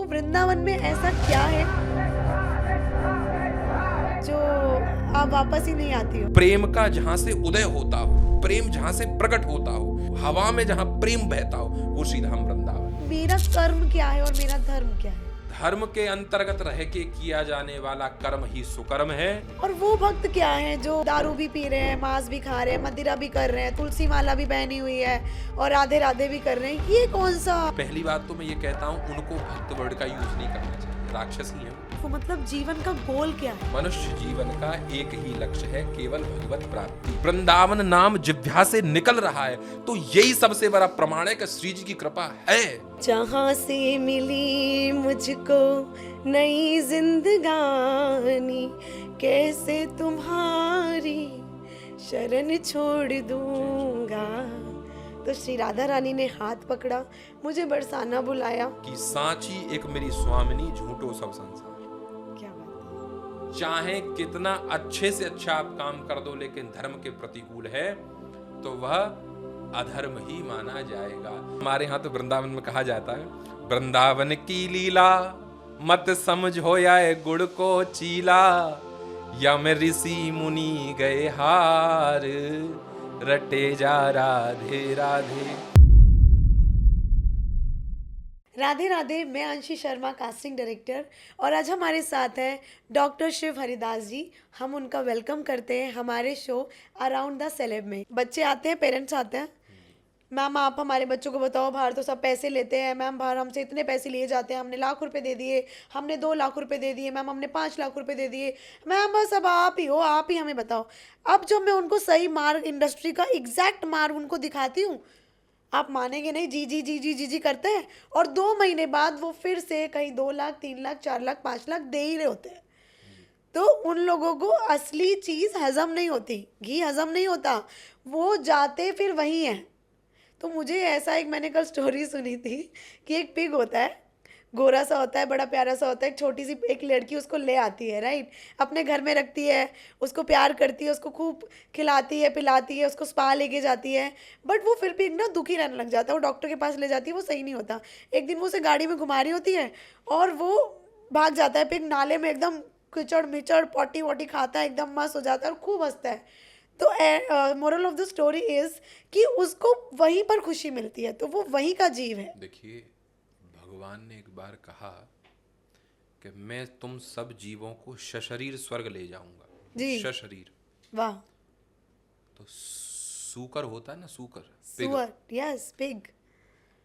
वृंदावन में ऐसा क्या है जो आप वापस ही नहीं आती हो? प्रेम का जहां से उदय होता हो, प्रेम जहां से प्रकट होता हो, हवा में जहां प्रेम बहता हो, वो श्रीधाम वृंदावन। मेरा कर्म क्या है और मेरा धर्म क्या है? धर्म के अंतर्गत रह के किया जाने वाला कर्म ही सुकर्म है। और वो भक्त क्या है जो दारू भी पी रहे हैं, मांस भी खा रहे हैं, मदिरा भी कर रहे हैं, तुलसी माला भी पहनी हुई है और राधे राधे भी कर रहे हैं? ये कौन सा? पहली बात तो मैं ये कहता हूँ, उनको भक्त वर्ड का यूज नहीं करना चाहिए, राक्षस ही है वो। वो मतलब जीवन का गोल क्या है? मनुष्य जीवन का एक ही लक्ष्य है, केवल भगवत प्राप्ति। वृंदावन नाम जिह्वा से निकल रहा है तो यही सबसे बड़ा प्रमाण है कि श्री जी की कृपा है। जहाँ से मिली मुझको नई जिंदगानी, कैसे तुम्हारी शरण छोड़ दूंगा। तो श्री राधा रानी ने हाथ पकड़ा, मुझे बरसाना बुलाया। कि सांची एक मेरी स्वामिनी, झूठो सब संसार। क्या बात है। चाहे कितना अच्छे से अच्छा आप काम कर दो, लेकिन धर्म के प्रतिकूल है तो वह अधर्म ही माना जाएगा। हमारे यहाँ तो वृंदावन में कहा जाता है, वृंदावन की लीला मत समझो या गुड़ को चीला, यम ऋषि मुनि गए हार, रटे जा राधे राधे। राधे राधे। मैं अंशी शर्मा, कास्टिंग डायरेक्टर, और आज हमारे साथ हैं डॉक्टर शिव हरिदास जी। हम उनका वेलकम करते हैं हमारे शो अराउंड द सेलेब में। बच्चे आते हैं, पेरेंट्स आते हैं, मैम आप हमारे बच्चों को बताओ, बाहर तो सब पैसे लेते हैं, मैम बाहर हमसे इतने पैसे लिए जाते हैं, हमने लाख रुपए दे दिए, हमने 2 लाख रुपए दे दिए, मैम हमने 5 लाख रुपए दे दिए, मैम बस अब आप ही हो, आप ही हमें बताओ। अब जब मैं उनको सही मार्ग, इंडस्ट्री का एग्जैक्ट मार्ग उनको दिखाती हूँ, आप मानेंगे नहीं, जी जी जी जी जी जी करते हैं, और 2 महीने बाद वो फिर से कहीं 2 लाख, 3 लाख, 4 लाख, 5 लाख दे ही रहे होते हैं। तो उन लोगों को असली चीज़ हजम नहीं होती, घी हजम नहीं होता, वो जाते फिर वही हैं। तो मुझे ऐसा, एक मैंने कल स्टोरी सुनी थी कि एक पिग होता है, गोरा सा होता है, बड़ा प्यारा सा होता है, एक छोटी सी एक लड़की उसको ले आती है, राइट, अपने घर में रखती है, उसको प्यार करती है, उसको खूब खिलाती है, पिलाती है, उसको स्पा लेके जाती है, बट वो फिर भी ना दुखी रहने लग जाता है। वो डॉक्टर के पास ले जाती है, वो सही नहीं होता। एक दिन वो उसे गाड़ी में घुमा रही होती है और वो भाग जाता है, पिग नाले में एकदम कीचड़ मिचड़ पॉटी वॉटी खाता है, एकदम मस्त हो जाता है और खूब हंसता है। तो moral of the story is कि उसको वहीं पर खुशी मिलती है, तो वो वहीं का जीव है। देखिए, भगवान ने एक बार कहा कि मैं तुम सब जीवों को सशरीर स्वर्ग ले जाऊंगा। जी। सशरीर। वाह। तो सूकर होता है ना, सूकर, पिग। सुअर, यस, पिग।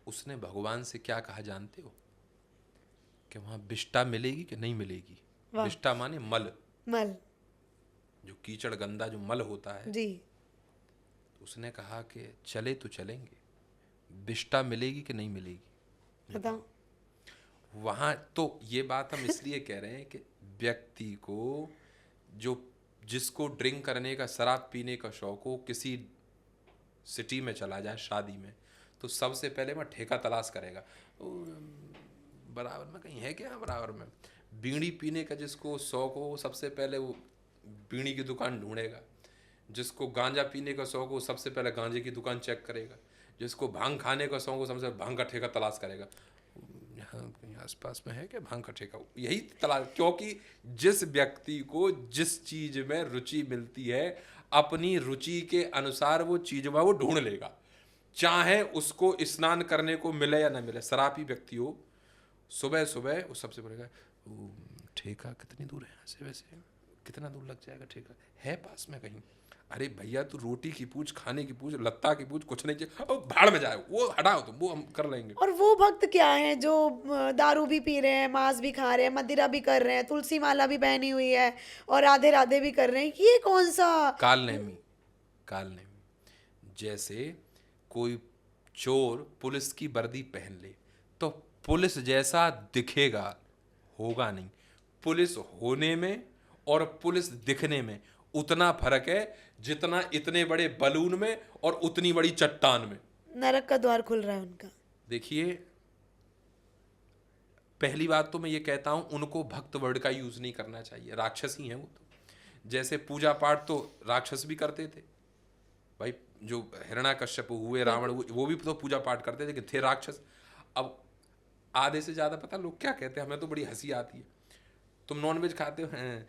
उसने भगवान से क्या कहा जानते हो? कि वहां विष्ठा मिलेगी कि नहीं मिलेगी। वाह। विष्ठा माने मल, मल। जो कीचड़ गंदा जो मल होता है। जी। तो उसने कहा कि चले तो चलेंगे, विष्ठा मिलेगी कि नहीं मिलेगी। बताओ। वहां तो ये बात हम इसलिए कह रहे हैं कि व्यक्ति को जो जिसको ड्रिंक करने का, शराब पीने का शौक हो, किसी सिटी में चला जाए शादी में, तो सबसे पहले वह ठेका तलाश करेगा। बराबर में कहीं है क्या? बराबर में बीड़ी पीने का जिसको शौक हो, सबसे पहले वो बीड़ी की दुकान ढूंढेगा। जिसको गांजा पीने का शौक हो, सबसे पहले गांजे की दुकान चेक करेगा। जिसको भांग खाने का शौक हो, सबसे भांग का ठेका तलाश करेगा। यहाँ कहीं आसपास में है क्या भांग का ठेका? यही तलाश, क्योंकि जिस व्यक्ति को जिस चीज में रुचि मिलती है, अपनी रुचि के अनुसार वो चीज में वो ढूंढ लेगा, चाहे उसको स्नान करने को मिले या ना मिले। शराबी व्यक्ति हो, सुबह सुबह वो सबसे बोलेगा, ठेका कितनी दूर है यहाँ से, वैसे कितना दूर लग जाएगा, ठेका है पास में कहीं? अरे भैया, तू रोटी की पूछ, खाने की पूछ, लत्ता की पूछ, कुछ नहीं चाहिए, और भाड़ में जाए, वो हटाओ तुम, वो हम कर लेंगे। और वो भक्त क्या है जो दारू भी पी रहे हैं, मांस भी खा रहे हैं, मदिरा भी कर रहे हैं, तुलसी माला भी पहनी हुई है और राधे राधे भी कर रहे हैं? ये कौन सा? काल नेमी, काल नेमी। जैसे कोई चोर पुलिस की वर्दी पहन ले तो पुलिस जैसा दिखेगा, होगा नहीं। पुलिस होने में और पुलिस दिखने में उतना फर्क है जितना इतने बड़े बलून में और उतनी बड़ी चट्टान में। नरक का द्वार खुल रहा है उनका। देखिए, पहली बात तो मैं ये कहता हूं, उनको भक्त वर्ड का यूज नहीं करना चाहिए, राक्षस ही हैं वो तो। जैसे पूजा पाठ तो राक्षस भी करते थे भाई, जो हिरण्याकश्यप हुए, रावण हुए, वो भी तो पूजा पाठ करते थे कि थे राक्षस। अब आधे से ज़्यादा पता लोग क्या कहते हैं, हमें तो बड़ी हंसी आती है। तुम नॉनवेज खाते हो? हैं?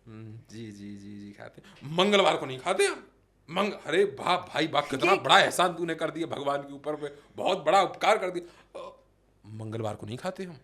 जी जी जी जी खाते हैं। मंगलवार को नहीं खाते हम। अरे वाह भाई वाह, कितना ये बड़ा एहसान तूने कर दिया भगवान के ऊपर में, बहुत बड़ा उपकार कर दिया। मंगलवार को नहीं खाते हम,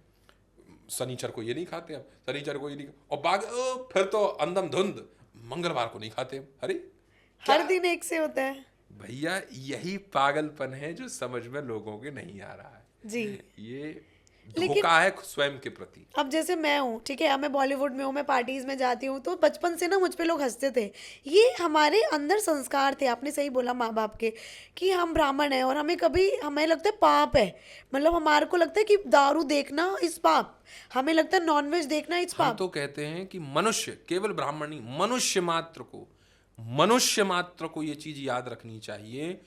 शनिचर को ये नहीं खाते हम, शनिचर को ये नहीं, और फिर तो अंधम धुंध मंगलवार को नहीं खाते हम। अरे क्या हर दिन एक से होता है। भैया, यही पागलपन है जो समझ में लोगों के नहीं आ रहा है। जी। ये लेकिन धोखा है स्वयं के प्रति। अब जैसे मैं हूँ, ठीक है, अब मैं बॉलीवुड में हूँ, मैं पार्टीज में जाती हूँ, तो बचपन से ना मुझ पे लोग हंसते थे। ये हमारे अंदर संस्कार थे, आपने सही बोला, माँ बाप के, कि हम ब्राह्मण हैं और हमें कभी, हमें लगता है पाप है, मतलब हमारे को लगता है कि दारू देखना इस पाप, हमें लगता है नॉनवेज देखना इस हम पाप। तो कहते हैं कि मनुष्य, केवल ब्राह्मण नहीं, मनुष्य मात्र को ये चीज याद रखनी चाहिए,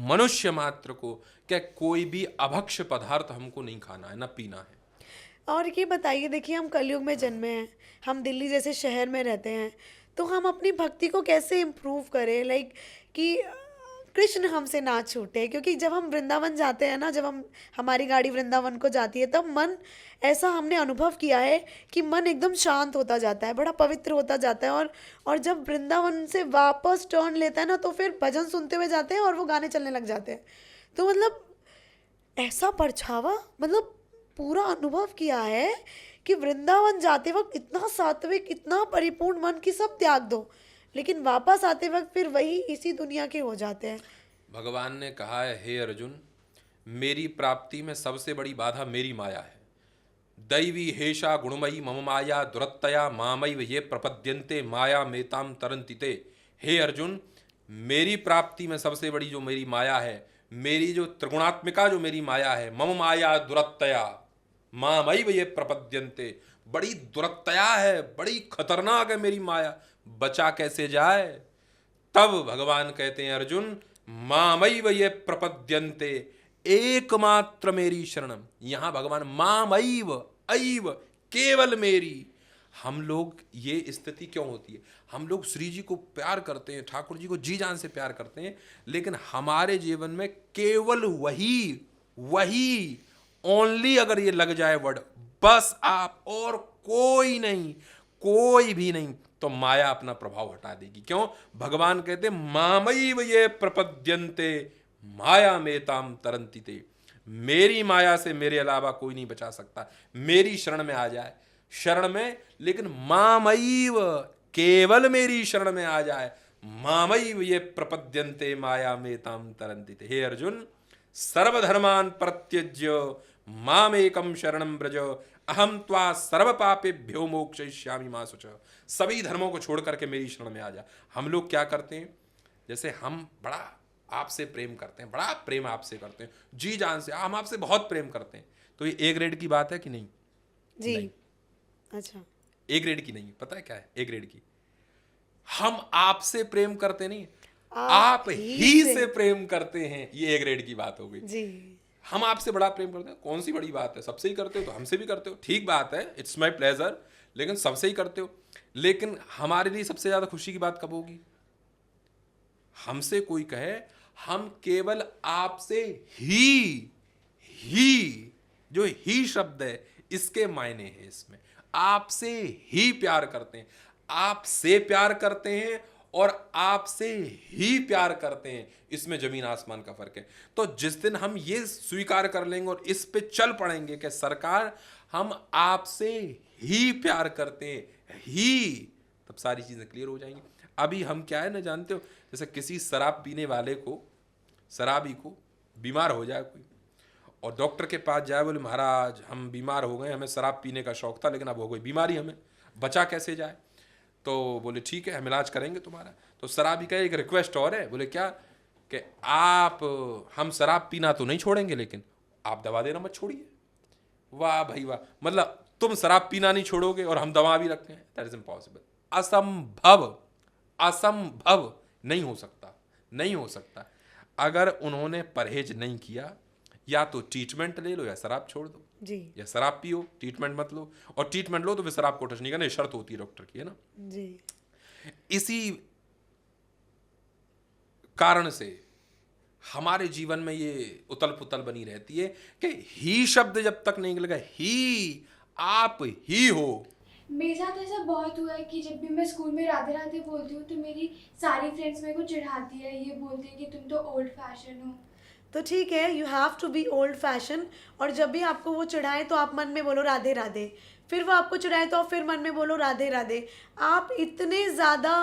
मनुष्य मात्र को, क्या कोई भी अभक्ष्य पदार्थ हमको नहीं खाना है, ना पीना है। और ये बताइए, देखिए हम कलयुग में जन्मे हैं, हम दिल्ली जैसे शहर में रहते हैं, तो हम अपनी भक्ति को कैसे इम्प्रूव करें, लाइक कि कृष्ण हमसे ना छूटे, क्योंकि जब हम वृंदावन जाते हैं ना, जब हम, हमारी गाड़ी वृंदावन को जाती है, तब मन, ऐसा हमने अनुभव किया है कि मन एकदम शांत होता जाता है, बड़ा पवित्र होता जाता है, और जब वृंदावन से वापस टर्न लेता है ना, तो फिर भजन सुनते हुए जाते हैं और वो गाने चलने लग जाते हैं। तो मतलब ऐसा परछावा, मतलब पूरा अनुभव किया है कि वृंदावन जाते वक्त इतना सात्विक, इतना परिपूर्ण मन की सब त्याग दो, लेकिन वापस आते वक्त फिर वही इसी दुनिया के हो जाते हैं। भगवान ने कहा है, हे अर्जुन, मेरी प्राप्ति में सबसे बड़ी बाधा मेरी माया है। दैवी हेषा गुणमयी मम माया दुरत्तया मामैव ये प्रपद्यन्ते माया मेताम तरन्ति ते। हे अर्जुन, मेरी प्राप्ति में सबसे बड़ी जो मेरी माया है, मेरी जो त्रिगुणात्मिका जो मेरी माया है, मम माया दुरत्तया मामैव ये प्रपद्यन्ते, बड़ी दुरत्तया है, बड़ी खतरनाक है मेरी माया, बचा कैसे जाए? तब भगवान कहते हैं, अर्जुन, मामैव ये प्रपद्यन्ते, एकमात्र मेरी शरणम। यहां भगवान मामैव, ऐव, केवल मेरी। हम लोग, ये स्थिति क्यों होती है, हम लोग श्री जी को प्यार करते हैं, ठाकुर जी को जी जान से प्यार करते हैं, लेकिन हमारे जीवन में केवल वही वही ओनली, अगर ये लग जाए वर्ड, बस आप, और कोई नहीं, कोई भी नहीं, तो माया अपना प्रभाव हटा देगी। क्यों? भगवान कहते मामैव ये प्रपद्यन्ते माया मेताम तरन्ति ते, मेरी माया से मेरे अलावा कोई नहीं बचा सकता, मेरी शरण में आ जाए, शरण में, लेकिन मामैव, केवल मेरी शरण में आ जाए, मामैव ये प्रपद्यन्ते माया मेताम तरन्ति ते। हे अर्जुन, सर्वधर्मान परित्यज्य मामेकम शरणं व्रज, अहम त्वा सर्व पापेभ्यो मोक्षयिष्यामि मा शुचः। सभी धर्मों को छोड़ करके मेरी शरण में आ जा। हम लोग क्या करते हैं, जैसे हम बड़ा आपसे प्रेम करते हैं, बड़ा प्रेम आपसे करते हैं, जी जान से, हम आपसे बहुत प्रेम करते हैं, तो ये ए ग्रेड की बात है कि नहीं? जी। नहीं। अच्छा। ए ग्रेड की नहीं, पता है क्या है ए ग्रेड की? हम आपसे प्रेम करते नहीं, आप ही से प्रेम करते हैं, ये ए ग्रेड की बात हो गई। जी। हम आपसे बड़ा प्रेम करते हैं, कौन सी बड़ी बात है, सबसे ही करते हो तो हमसे भी करते हो, ठीक बात है, इट्स माई प्लेजर, लेकिन सबसे ही करते हो। लेकिन हमारे लिए सबसे ज्यादा खुशी की बात कब होगी? हमसे कोई कहे हम केवल आपसे ही, जो ही शब्द है इसके मायने हैं इसमें, आपसे ही प्यार करते हैं, आपसे प्यार करते हैं और आपसे ही प्यार करते हैं, इसमें जमीन आसमान का फर्क है। तो जिस दिन हम ये स्वीकार कर लेंगे और इस पे चल पड़ेंगे कि सरकार हम आपसे ही प्यार करते हैं ही, तब सारी चीजें क्लियर हो जाएंगी। अभी हम क्या है ना, जानते हो, जैसे किसी शराब पीने वाले को, शराबी को बीमार हो जाए कोई, और डॉक्टर के पास जाए, बोले महाराज हम बीमार हो गए, हमें शराब पीने का शौक था लेकिन अब हो गई बीमारी, हमें बचा कैसे जाए? तो बोले ठीक है हम इलाज करेंगे तुम्हारा। तो शराबी का एक रिक्वेस्ट और है, बोले क्या, कि आप, हम शराब पीना तो नहीं छोड़ेंगे लेकिन आप दवा देना मत छोड़िए। वाह भाई वाह, मतलब तुम शराब पीना नहीं छोड़ोगे और हम दवा भी रखते हैं, दैट इज इम्पॉसिबल, असंभव, असंभव, नहीं हो सकता, नहीं हो सकता। अगर उन्होंने परहेज नहीं किया, या तो ट्रीटमेंट ले लो या शराब छोड़ दो जी। या शराब पियो, ट्रीटमेंट मत लो, और ट्रीटमेंट लो तो फिर शराब को टच नहीं करना, ये शर्त होती है डॉक्टर की, है ना। जी। इसी कारण से हमारे जीवन में ये उतल पुतल बनी रहती है कि ही शब्द जब तक नहीं निकलेगा, ही आप ही हो। मेरे साथ ऐसा बहुत हुआ है कि जब भी मैं स्कूल में राधे राधे बोलती हूँ तो मेरी सारी फ्रेंड्स मेरे को चिढ़ाती है, ये बोलती है कि तुम तो ओल्ड फैशन हो। तो ठीक है, you have to be old fashion. और जब भी आपको वो चिढ़ाए तो आप मन में बोलो राधे राधे, फिर वो आपको चिढ़ाए तो आप फिर मन में बोलो राधे राधे। आप इतने ज़्यादा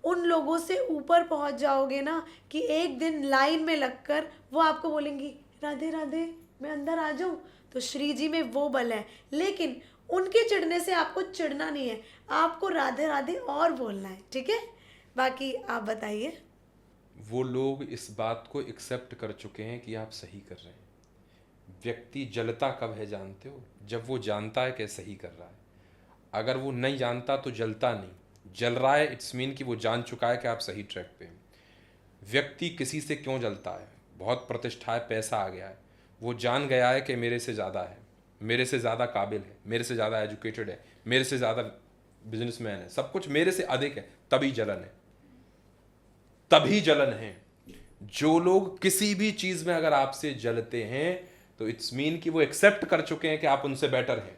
उन लोगों से ऊपर पहुंच जाओगे ना कि एक दिन लाइन में लगकर वो आपको बोलेंगी राधे राधे, मैं अंदर आ जाऊं। तो श्री जी में वो बल है, लेकिन उनके चिढ़ने से आपको चिढ़ना नहीं है, आपको राधे राधे और बोलना है, ठीक है। बाकी आप बताइए। वो लोग इस बात को एक्सेप्ट कर चुके हैं कि आप सही कर रहे हैं। व्यक्ति जलता कब है जानते हो? जब वो जानता है कि सही कर रहा है। अगर वो नहीं जानता तो जलता नहीं, जल रहा है इट्स मीन कि वो जान चुका है कि आप सही ट्रैक पे हैं। व्यक्ति किसी से क्यों जलता है? बहुत प्रतिष्ठा है, पैसा आ गया है, वो जान गया है कि मेरे से ज़्यादा है, मेरे से ज़्यादा काबिल है, मेरे से ज़्यादा एजुकेटेड है, मेरे से ज़्यादा बिजनेसमैन है, सब कुछ मेरे से अधिक है, तभी जलन है, तभी जलन है। जो लोग किसी भी चीज़ में अगर आपसे जलते हैं तो इट्स मीन कि वो एक्सेप्ट कर चुके हैं कि आप उनसे बेटर हैं।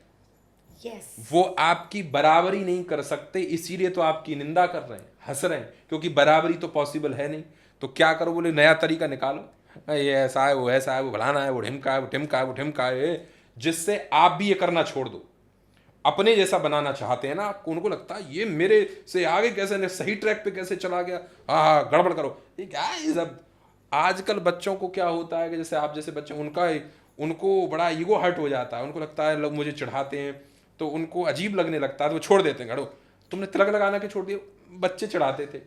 यस। वो आपकी बराबरी नहीं कर सकते, इसीलिए तो आपकी निंदा कर रहे हैं, हंस रहे हैं, क्योंकि बराबरी तो पॉसिबल है नहीं। तो क्या करो? बोले नया तरीका निकालो, ये ऐसा है, वो ऐसा है, वो फलाना है, वो ढिमका है, वो टिमका है, वो ढिमका है, जिससे आप भी ये करना छोड़ दो। अपने जैसा बनाना चाहते हैं ना आपको, उनको लगता है ये मेरे से आगे कैसे, सही ट्रैक पे कैसे चला गया, हाँ गड़बड़ करो। ये क्या है ये सब? आजकल बच्चों को क्या होता है कि जैसे आप जैसे बच्चे, उनको बड़ा ईगो हर्ट हो जाता है, उनको लगता है लोग मुझे चढ़ाते हैं तो उनको अजीब लगने लगता है, तो वो छोड़ देते हैं। घड़ो, तुमने तिलक लगाना के छोड़ दिए, बच्चे चढ़ाते थे,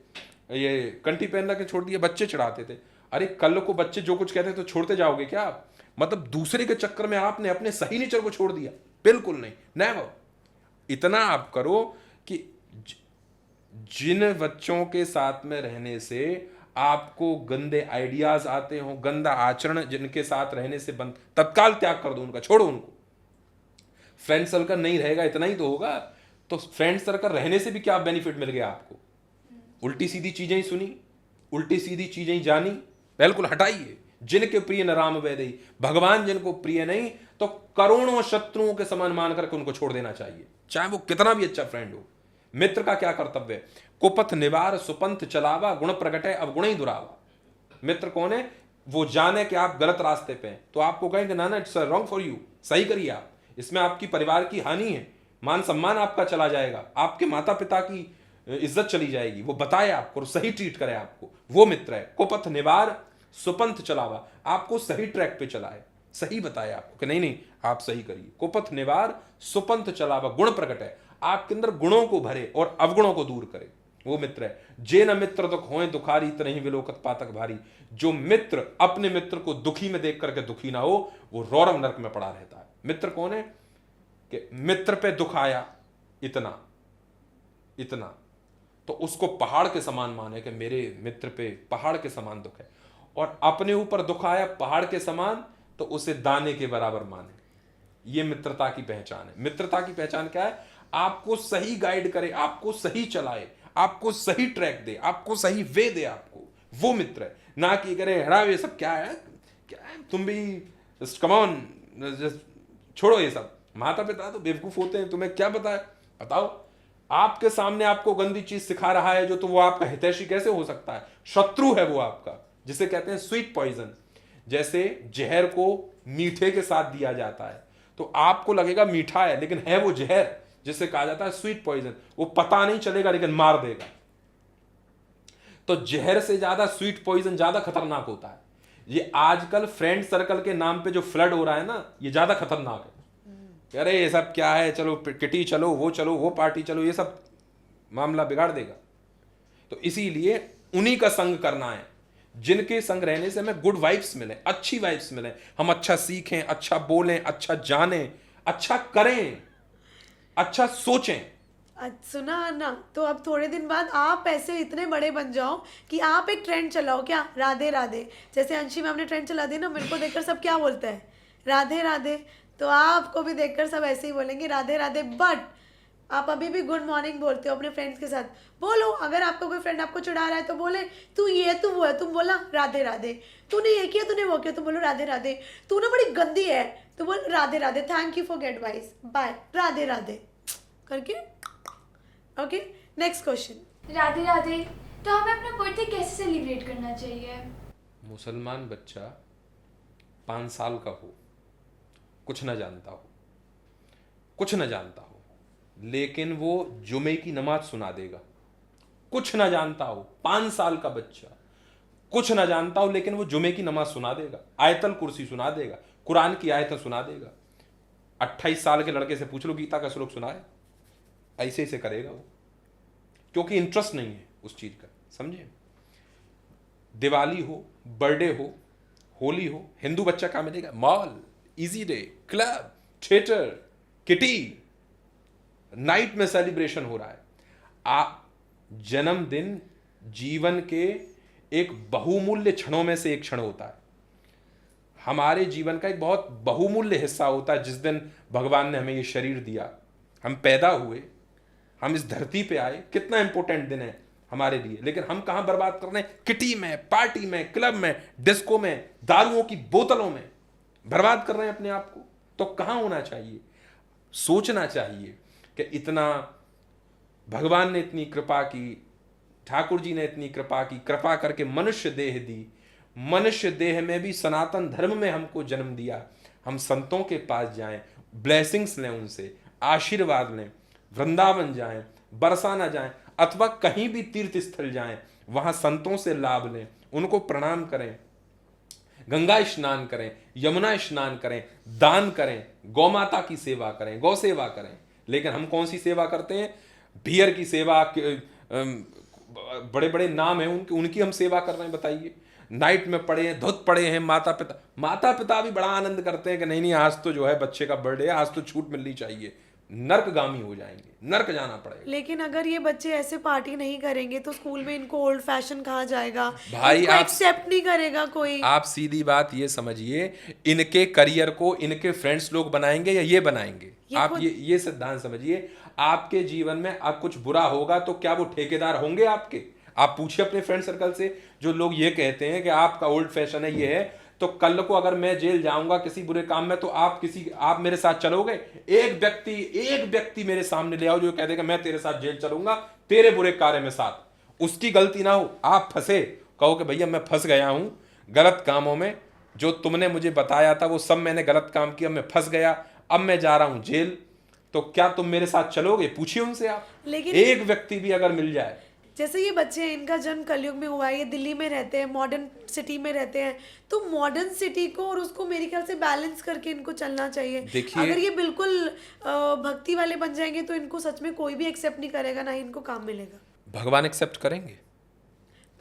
ये कंठी पहनना के छोड़ दिए, बच्चे चढ़ाते थे। अरे कल को बच्चे जो कुछ कहते हैं तो छोड़ते जाओगे क्या आप? मतलब दूसरे के चक्कर में आपने अपने सही नेचर को छोड़ दिया? बिल्कुल नहीं, नेवर। इतना आप करो कि जिन बच्चों के साथ में रहने से आपको गंदे आइडियाज आते हो, गंदा आचरण जिनके साथ रहने से बंद, तत्काल त्याग कर दो उनका, छोड़ो उनको। फ्रेंड सर्कल नहीं रहेगा, इतना ही तो होगा। तो फ्रेंड सर्कल रहने से भी क्या बेनिफिट मिल गया आपको? उल्टी सीधी चीजें ही सुनी, उल्टी सीधी चीजें ही जानी, बिल्कुल हटाइए। जिनके प्रिय न राम वैदेही, भगवान जिनको प्रिय नहीं तो करोड़ों शत्रुओं के समान मान करके उनको छोड़ देना चाहिए, चाहे वो कितना भी अच्छा फ्रेंड हो। मित्र का क्या कर्तव्य है? कुपथ निवार सुपंथ चलावा, गुण प्रगटे अवगुण ही दुरावा। मित्र कौन है? वो जाने कि आप गलत रास्ते पे हैं तो आपको कहेंगे ना ना इट्स रॉन्ग फॉर यू, सही करिए आप, इसमें आपकी परिवार की हानि है, मान सम्मान आपका चला जाएगा, आपके माता पिता की इज्जत चली जाएगी। वो बताए आपको, सही ट्रीट करे आपको, वो मित्र है। कुपथ निवार सुपंथ चलावा, आपको सही ट्रैक पे चलाए, सही बताए आपको कि नहीं नहीं आप सही करिए। कुपथ निवार सुपंथ चलावा, गुण प्रकट है, आपके अंदर गुणों को भरे और अवगुणों को दूर करे, वो मित्र है। जे न मित्र दुख होए दुखारी, तनहि विलोकत पातक भारी। जो मित्र अपने मित्र को दुखी में देख करके दुखी ना हो, वो रौरव नरक में पड़ा रहता है। मित्र कौन है? कि मित्र पे दुख आया इतना इतना तो उसको पहाड़ के समान माने कि मेरे मित्र पे पहाड़ के समान दुख है, और अपने ऊपर दुख आया पहाड़ के समान तो उसे दाने के बराबर माने। ये मित्रता की पहचान है। मित्रता की पहचान क्या है? आपको सही गाइड करे, आपको सही चलाए, आपको सही ट्रैक दे, आपको सही वे दे, आपको वो मित्र है। ना कि करे हड़ा ये सब क्या है, क्या है, तुम भी कम ऑन, छोड़ो ये सब। माता पिता तो बेवकूफ होते हैं, तुम्हें क्या पता है? बताओ, आपके सामने आपको गंदी चीज सिखा रहा है जो, तो वो आपका हितैषी कैसे हो सकता है? शत्रु है वो आपका, जिसे कहते हैं स्वीट पॉइजन। जैसे जहर को मीठे के साथ दिया जाता है तो आपको लगेगा मीठा है, लेकिन है वो जहर, जिसे कहा जाता है स्वीट पॉइजन। वो पता नहीं चलेगा लेकिन मार देगा। तो जहर से ज्यादा स्वीट पॉइजन ज्यादा खतरनाक होता है। ये आजकल फ्रेंड सर्कल के नाम पे जो फ्लड हो रहा है ना, ये ज्यादा खतरनाक है। अरे ये सब क्या है, चलो किटी चलो, वो पार्टी चलो, ये सब मामला बिगाड़ देगा। तो इसीलिए उन्हीं का संग करना है जिनके संग रहने से हमें गुड वाइब्स मिले, अच्छी वाइब्स मिले, हम अच्छा सीखें, अच्छा बोलें, अच्छा जानें, अच्छा करें, अच्छा सोचें। सुना ना, तो अब थोड़े दिन बाद आप ऐसे इतने बड़े बन जाओ कि आप एक ट्रेंड चलाओ, क्या राधे राधे। जैसे अंशी मैम ने ट्रेंड चला दिया ना, मेरे को देखकर सब क्या बोलते हैं, राधे राधे। तो आपको भी देखकर सब ऐसे ही बोलेंगे राधे राधे। बट आप अभी भी गुड मॉर्निंग बोलते हो अपने फ्रेंड्स के साथ, बोलो। अगर आपका कोई फ्रेंड आपको चिढ़ा रहा है तो बोले तू ये तू वो है, तुम बोला राधे राधे। तूने ये किया, तूने वो किया, तुम बोलो राधे राधे। तू ना बड़ी गंदी है, तो बोल Radhe Radhe, thank you for advice, bye, Radhe Radhe करके। Okay, next question. Radhe Radhe. तो हमें अपना बर्थडे कैसे सेलिब्रेट करना चाहिए? मुसलमान बच्चा 5 साल का हो, कुछ न जानता हो, कुछ न जानता हो, लेकिन वो जुमे की नमाज सुना देगा। कुछ न जानता हो, 5 साल का बच्चा कुछ न जानता हो, लेकिन वो जुमे की नमाज सुना देगा, आयतल कुर्सी सुना देगा, कुरान की आयतें सुना देगा। 28 साल के लड़के से पूछ लो गीता का श्लोक सुनाए, ऐसे ऐसे करेगा वो, क्योंकि इंटरेस्ट नहीं है उस चीज का, समझे। दिवाली हो, बर्थडे हो, होली हो, हिंदू बच्चा क्या मिलेगा? Mall, easy day, club, theatre, kitty, night में सेलिब्रेशन हो रहा है। जन्मदिन जीवन के एक बहुमूल्य क्षणों में से एक क्षण होता है, हमारे जीवन का एक बहुत बहुमूल्य हिस्सा होता है। जिस दिन भगवान ने हमें ये शरीर दिया, हम पैदा हुए, हम इस धरती पे आए, कितना इंपॉर्टेंट दिन है हमारे लिए, लेकिन हम कहां बर्बाद कर रहे हैं? किटी में, पार्टी में, क्लब में, डिस्को में, दारुओं की बोतलों में बर्बाद कर रहे हैं अपने आप को। तो कहां होना चाहिए? सोचना चाहिए कि इतना भगवान ने इतनी कृपा की, ठाकुर जी ने इतनी कृपा की, कृपा करके मनुष्य देह दी, मनुष्य देह में भी सनातन धर्म में हमको जन्म दिया। हम संतों के पास जाएं, ब्लेसिंग्स लें, उनसे आशीर्वाद लें, वृंदावन जाएं, बरसाना जाएं, अथवा कहीं भी तीर्थ स्थल जाएं, वहां संतों से लाभ लें, उनको प्रणाम करें, गंगा स्नान करें, यमुना स्नान करें, दान करें, गौ माता की सेवा करें, गौ सेवा करें। लेकिन हम कौन सी सेवा करते हैं? बियर की सेवा, बड़े बड़े नाम हैं उनकी हम सेवा कर रहे हैं, बताइए। नाइट में पड़े हैं, धुत पड़े हैं। माता पिता भी बड़ा आनंद करते हैं कि नहीं नहीं, आज तो जो है बच्चे का बर्थडे है, आज तो छूट मिलनी चाहिए। नर्कगामी हो जाएंगे, नर्क जाना पड़ेगा। लेकिन अगर ये बच्चे ऐसे पार्टी नहीं करेंगे तो स्कूल में इनको ओल्ड फैशन कहा जाएगा, भाई इनको आप एक्सेप्ट नहीं करेगा कोई। आप सीधी बात ये समझिए, इनके करियर को इनके फ्रेंड्स लोग बनाएंगे या ये बनाएंगे? आप ये सिद्धांत समझिए। आपके जीवन में अब कुछ बुरा होगा तो क्या वो ठेकेदार होंगे आपके? आप पूछिए अपने फ्रेंड सर्कल से, जो लोग ये कहते हैं कि आपका ओल्ड फैशन है, ये है, तो कल को अगर मैं जेल जाऊंगा किसी बुरे काम में, तो आप मेरे साथ चलोगे? एक व्यक्ति मेरे सामने ले आओ जो कह देगा मैं तेरे साथ जेल चलूंगा तेरे बुरे कार्य में साथ, उसकी गलती ना हो, आप फंसे, कहो कि भैया मैं फंस गया हूं गलत कामों में, जो तुमने मुझे बताया था वो सब मैंने गलत काम किया, मैं फंस गया, अब मैं जा रहा हूं जेल, तो क्या तुम मेरे साथ चलोगे? पूछिए उनसे आप। लेकिन एक व्यक्ति भी अगर मिल जाए। जैसे ये बच्चे हैं, इनका जन्म कलयुग में हुआ है, ये दिल्ली में रहते हैं, मॉडर्न सिटी में रहते हैं, तो मॉडर्न सिटी को और उसको मेरे ख्याल से बैलेंस करके इनको चलना चाहिए। देखिए, अगर ये बिल्कुल भक्ति वाले बन जाएंगे तो इनको सच में कोई भी एक्सेप्ट नहीं करेगा, ना ही इनको काम मिलेगा। भगवान एक्सेप्ट करेंगे?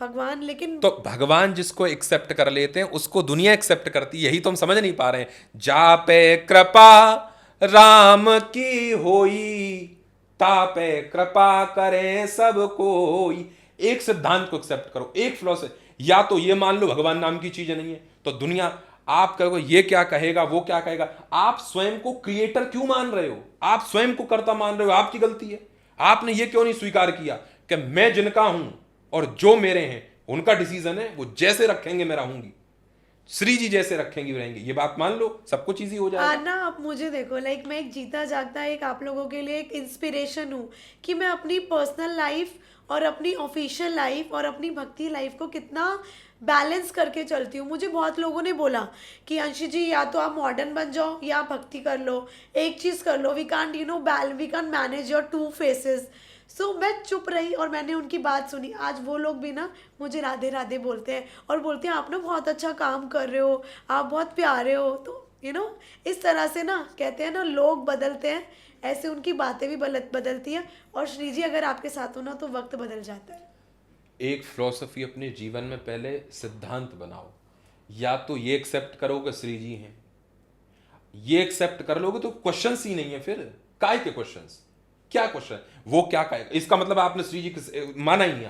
भगवान, लेकिन तो भगवान जिसको एक्सेप्ट कर लेते हैं उसको दुनिया एक्सेप्ट करती है, यही तो हम समझ नहीं पा रहे हैं। जा पे कृपा राम की होई, तापे कृपा करें सब कोई। एक सिद्धांत को एक्सेप्ट करो, एक फिलॉसफी। या तो ये मान लो भगवान नाम की चीज नहीं है, तो दुनिया आप कहोगे ये क्या कहेगा, वो क्या कहेगा। आप स्वयं को क्रिएटर क्यों मान रहे हो? आप स्वयं को कर्ता मान रहे हो, आपकी गलती है। आपने ये क्यों नहीं स्वीकार किया कि मैं जिनका हूं और जो मेरे हैं उनका डिसीजन है, वो जैसे रखेंगे मैं रहूंगी, श्री जी जैसे रखेंगी रहेंगे, ये बात मान लो, सब कुछ इजी हो जाएगा। ना आप मुझे देखो, लाइक मैं एक जीता जागता एक आप लोगों के लिए एक इंस्पिरेशन हूँ कि मैं अपनी पर्सनल लाइफ और अपनी ऑफिशियल लाइफ और अपनी भक्ति लाइफ को कितना बैलेंस करके चलती हूँ। मुझे बहुत लोगों ने बोला कि अंशी जी या तो आप मॉडर्न बन जाओ या भक्ति कर लो, एक चीज़ कर लो, we can't manage your two faces. So मैं चुप रही और मैंने उनकी बात सुनी। आज वो लोग भी ना मुझे राधे राधे बोलते हैं और बोलते हैं आप ना बहुत अच्छा काम कर रहे हो, आप बहुत प्यारे हो। तो इस तरह से ना कहते हैं ना, लोग बदलते हैं, ऐसे उनकी बातें भी बदलती हैं। और श्री जी अगर आपके साथ हो ना तो वक्त बदल जाता है। एक फिलॉसफी अपने जीवन में पहले सिद्धांत बनाओ, या तो ये एक्सेप्ट करोगे श्री जी हैं, ये एक्सेप्ट कर लोगे तो क्वेश्चंस ही नहीं है, फिर काय के क्वेश्चंस? क्या क्वेश्चन? वो क्या कहेगा? इसका मतलब आपने श्री जी माना ही नहीं,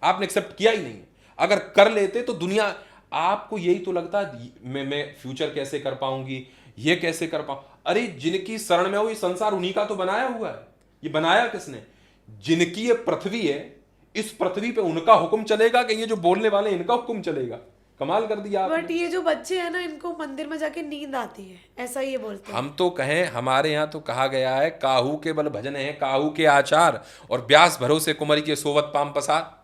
आपने एक्सेप्ट किया ही नहीं है। अगर कर लेते तो दुनिया, आपको यही तो लगता मैं फ्यूचर कैसे कर पाऊंगी, ये कैसे कर पाऊं? अरे जिनकी शरण में हो, ये संसार उन्हीं का तो बनाया हुआ है। ये बनाया किसने? जिनकी ये पृथ्वी है, इस पृथ्वी पे उनका हुक्म चलेगा कि ये जो बोलने वाले इनका हुक्म चलेगा? कमाल कर दिया आपने। बट ये जो बच्चे हैं ना, इनको मंदिर में जाके नींद आती है, ऐसा ये बोलते हैं। हम तो कहें, हमारे यहाँ तो कहा गया है, काहू के बल भजन है काहू के आचार, और ब्यास भरोसे कुंवरी के सोवत पाम पसार।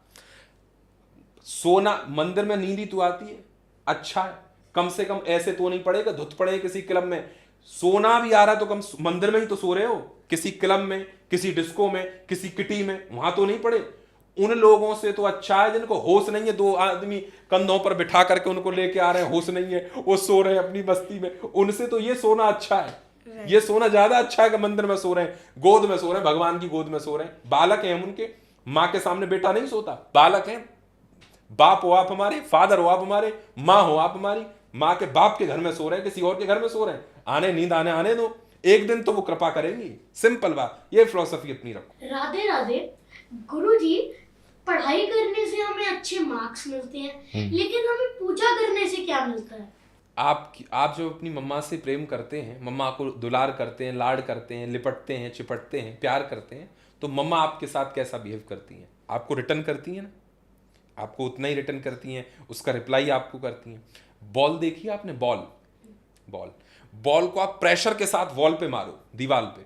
सोना मंदिर में नींद ही तो आती है, अच्छा है, कम से कम ऐसे तो नहीं पड़ेगा धुत पड़े किसी क्लब में। सोना भी आ रहा है तो कम मंदिर में ही तो सो रहे हो, किसी क्लब में, किसी डिस्को में, किसी किटी में, वहां तो नहीं पड़े। उन लोगों से तो अच्छा है जिनको होश नहीं है, दो आदमी कंधों पर बिठा करके उनको लेके आ रहे हैं, होश नहीं है, वो सो रहे हैं अपनी बस्ती में, उनसे तो ये सोना अच्छा है। ये सोना ज्यादा अच्छा है कि मंदिर में सो रहे हैं, गोद में सो रहे हैं, भगवान की गोद में सो रहे हैं। बालक हैं हम उनके, माँ के सामने बेटा नहीं सोता, बालक हैं। बाप हो आप हमारे, फादर हो आप हमारे, माँ हो आप हमारी, माँ के बाप के घर में सो रहे हैं, किसी और के घर में सो रहे हैं, आने नींद आने दो, एक दिन तो वो कृपा करेंगी। सिंपल बात, ये फिलॉसफी अपनी रखो। राधे राधे। गुरुजी, पढ़ाई करने से हमें अच्छे मार्क्स मिलते हैं, लेकिन हमें पूजा करने से क्या मिलता है? आप जब अपनी मम्मा से प्रेम करते हैं, मम्मा को दुलार करते हैं, लाड करते हैं, लिपटते हैं, चिपटते हैं, प्यार करते हैं, तो मम्मा आपके साथ कैसा बिहेव करती हैं? आपको रिटर्न करती हैं ना, आपको उतना ही रिटर्न करती हैं, उसका रिप्लाई आपको करती हैं। बॉल देखिए आपने, बॉल को आप प्रेशर के साथ वॉल पे मारो, दीवार पे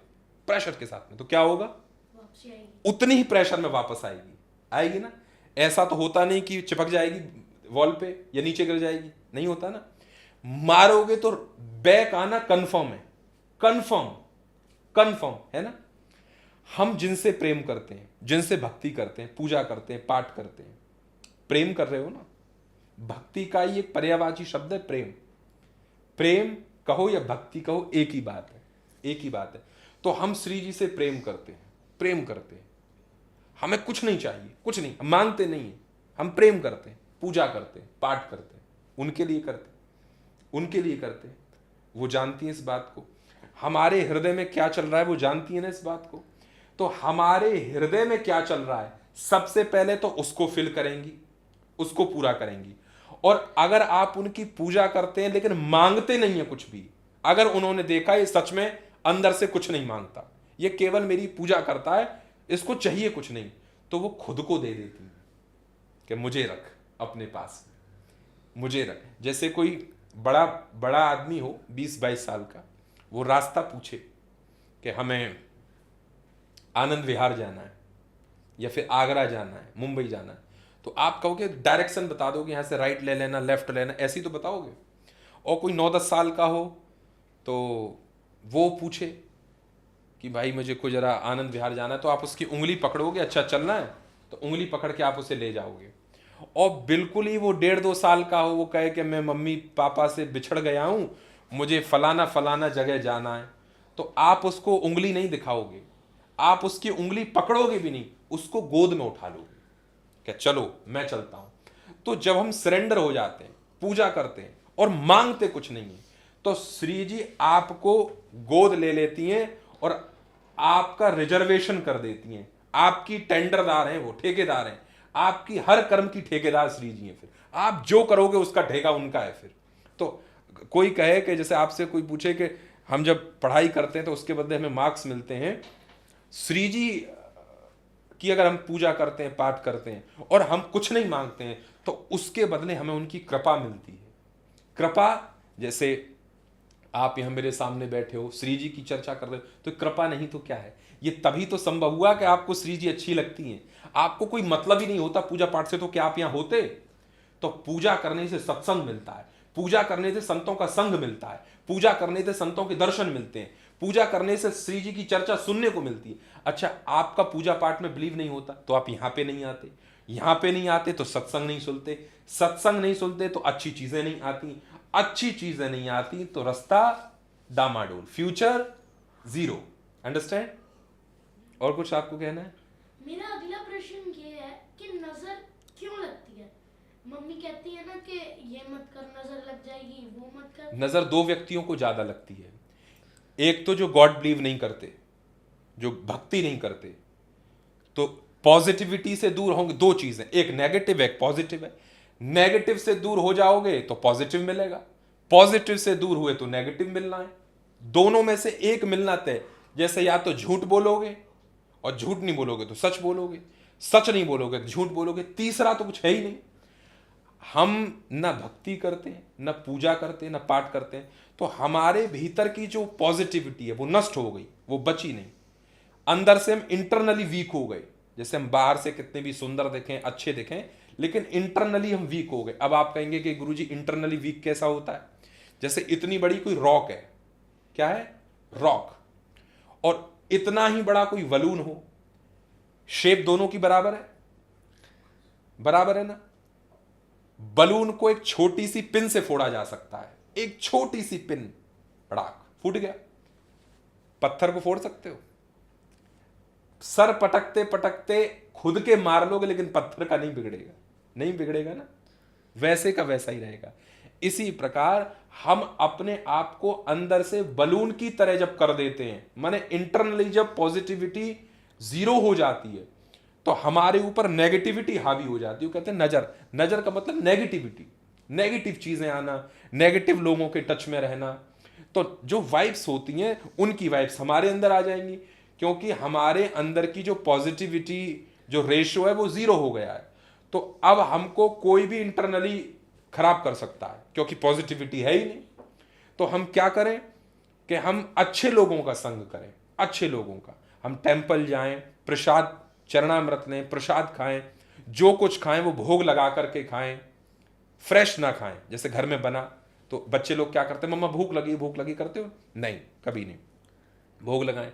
प्रेशर के साथ में, तो क्या होगा? वापसी आएगी। उतनी ही प्रेशर में वापस आएगी ना। ऐसा तो होता नहीं कि चिपक जाएगी वॉल पे या नीचे गिर जाएगी, नहीं होता ना। मारोगे तो बैक आना कंफर्म है, कंफर्म है ना। हम जिनसे प्रेम करते हैं, जिनसे भक्ति करते हैं, पूजा करते हैं, पाठ करते हैं, प्रेम कर रहे हो ना। भक्ति का ही एक पर्यायवाची शब्द है प्रेम कहो या भक्ति कहो, एक ही बात है। तो हम श्री जी से प्रेम करते हैं, हमें कुछ नहीं चाहिए, कुछ नहीं, हम मांगते नहीं है, हम प्रेम करते हैं, पूजा करते हैं, पाठ करते हैं, उनके लिए करते हैं। वो जानती हैं इस बात को, हमारे हृदय में क्या चल रहा है वो जानती है ना इस बात को। तो हमारे हृदय में क्या चल रहा है, सबसे पहले तो उसको फिल करेंगी, उसको पूरा करेंगी। और अगर आप उनकी पूजा करते हैं लेकिन मांगते नहीं है कुछ भी, अगर उन्होंने देखा ये सच में अंदर से कुछ नहीं मांगता, ये केवल मेरी पूजा करता है, इसको चाहिए कुछ नहीं, तो वो खुद को दे देती है कि मुझे रख अपने पास, मुझे रख। जैसे कोई बड़ा आदमी हो 20-22 साल का, वो रास्ता पूछे कि हमें आनंद विहार जाना है या फिर आगरा जाना है, मुंबई जाना है, तो आप कहोगे डायरेक्शन बता दोगे, यहाँ से राइट ले लेना, लेफ्ट लेना, ऐसी तो बताओगे। और कोई 9-10 साल का हो तो वो पूछे कि भाई मुझे को जरा आनंद विहार जाना है, तो आप उसकी उंगली पकड़ोगे, अच्छा चलना है, तो उंगली पकड़ के आप उसे ले जाओगे। और बिल्कुल ही वो 1.5-2 साल का हो, वो कहे कि मैं मम्मी पापा से बिछड़ गया हूँ, मुझे फलाना जगह जाना है, तो आप उसको उंगली नहीं दिखाओगे, आप उसकी उंगली पकड़ोगे भी नहीं, उसको गोद में उठा लोगे कि चलो मैं चलता हूं। तो जब हम सरेंडर हो जाते हैं, पूजा करते हैं और मांगते कुछ नहीं है, तो श्री जी आपको गोद ले लेती हैं और आपका रिजर्वेशन कर देती हैं। आपकी टेंडरदार हैं, वो ठेकेदार हैं, आपकी हर कर्म की ठेकेदार श्री जी हैं। फिर आप जो करोगे उसका ठेका उनका है। फिर तो कोई कहे कि जैसे आपसे कोई पूछे कि हम जब पढ़ाई करते हैं तो उसके बदले हमें मार्क्स मिलते हैं, श्री जी की अगर हम पूजा करते हैं, पाठ करते हैं और हम कुछ नहीं मांगते हैं, तो उसके बदले हमें उनकी कृपा मिलती है। कृपा, जैसे आप यहां मेरे सामने बैठे हो, श्री जी की चर्चा कर रहे हो, तो कृपा नहीं तो क्या है? ये तभी तो संभव हुआ कि आपको श्री जी अच्छी लगती हैं। आपको कोई मतलब ही नहीं होता पूजा पाठ से, तो क्या आप यहां होते? तो पूजा करने से सत्संग मिलता है, पूजा करने से संतों का संग मिलता है, पूजा करने से संतों के दर्शन मिलते हैं, पूजा करने से श्री जी की चर्चा सुनने को मिलती है। अच्छा, आपका पूजा पाठ में बिलीव नहीं होता तो आप यहां पे नहीं आते, यहां पे नहीं आते तो सत्संग नहीं सुनते, सत्संग नहीं सुनते तो अच्छी चीजें नहीं आती, अच्छी चीजें नहीं आती तो रास्ता डामाडोल, फ्यूचर जीरो। अंडरस्टैंड? और कुछ आपको कहना है? मेरा अगला प्रश्न ये है कि नजर क्यों लगती है? मम्मी कहती है ना कि ये मत कर, नजर लग जाएगी, वो मत कर। नजर दो व्यक्तियों को ज्यादा लगती है। एक तो जो गॉड बिलीव नहीं करते, जो भक्ति नहीं करते, तो पॉजिटिविटी से दूर होंगे। दो चीजें, एक नेगेटिव है, एक पॉजिटिव है। नेगेटिव से दूर हो जाओगे तो पॉजिटिव मिलेगा, पॉजिटिव से दूर हुए तो नेगेटिव मिलना है। दोनों में से एक मिलना तय। जैसे या तो झूठ बोलोगे और झूठ नहीं बोलोगे तो सच बोलोगे, सच नहीं बोलोगे तो झूठ बोलोगे, तीसरा तो कुछ है ही नहीं। हम न भक्ति करते हैं, न पूजा करते हैं, न पाठ करते हैं, तो हमारे भीतर की जो पॉजिटिविटी है वो नष्ट हो गई, वो बची नहीं। अंदर से हम इंटरनली वीक हो गए। जैसे हम बाहर से कितने भी सुंदर दिखें, अच्छे दिखें, लेकिन इंटरनली हम वीक हो गए। अब आप कहेंगे कि गुरुजी इंटरनली वीक कैसा होता है? जैसे इतनी बड़ी कोई रॉक है, क्या है? रॉक, और इतना ही बड़ा कोई बलून हो, शेप दोनों की बराबर है, बराबर है ना? बलून को एक छोटी सी पिन से फोड़ा जा सकता है, एक छोटी सी पिन, पड़ाक फूट गया। पत्थर को फोड़ सकते हो? सर पटकते पटकते खुद के मार लोगे, लेकिन पत्थर का नहीं बिगड़ेगा, नहीं बिगड़ेगा ना, वैसे का वैसा ही रहेगा। इसी प्रकार हम अपने आप को अंदर से बलून की तरह जब कर देते हैं, माने इंटरनली जब पॉजिटिविटी जीरो हो जाती है, तो हमारे ऊपर नेगेटिविटी हावी हो जाती है। वो कहते हैं नजर, नजर का मतलब नेगेटिविटी, नेगेटिव चीजें आना, नेगेटिव लोगों के टच में रहना। तो जो वाइब्स होती हैं, उनकी वाइब्स हमारे अंदर आ जाएंगी, क्योंकि हमारे अंदर की जो पॉजिटिविटी जो रेशियो है वो जीरो हो गया है। तो अब हमको कोई भी इंटरनली खराब कर सकता है, क्योंकि पॉजिटिविटी है ही नहीं। तो हम क्या करें कि हम अच्छे लोगों का संग करें, अच्छे लोगों का। हम टेम्पल जाएं, प्रसाद चरणामृत लें, प्रसाद खाएं, जो कुछ खाएं वो भोग लगा करके खाएं, फ्रेश ना खाएं। जैसे घर में बना तो बच्चे लोग क्या करते हैं, मम्मा भूख लगी करते हो? नहीं, कभी नहीं, भोग लगाएं।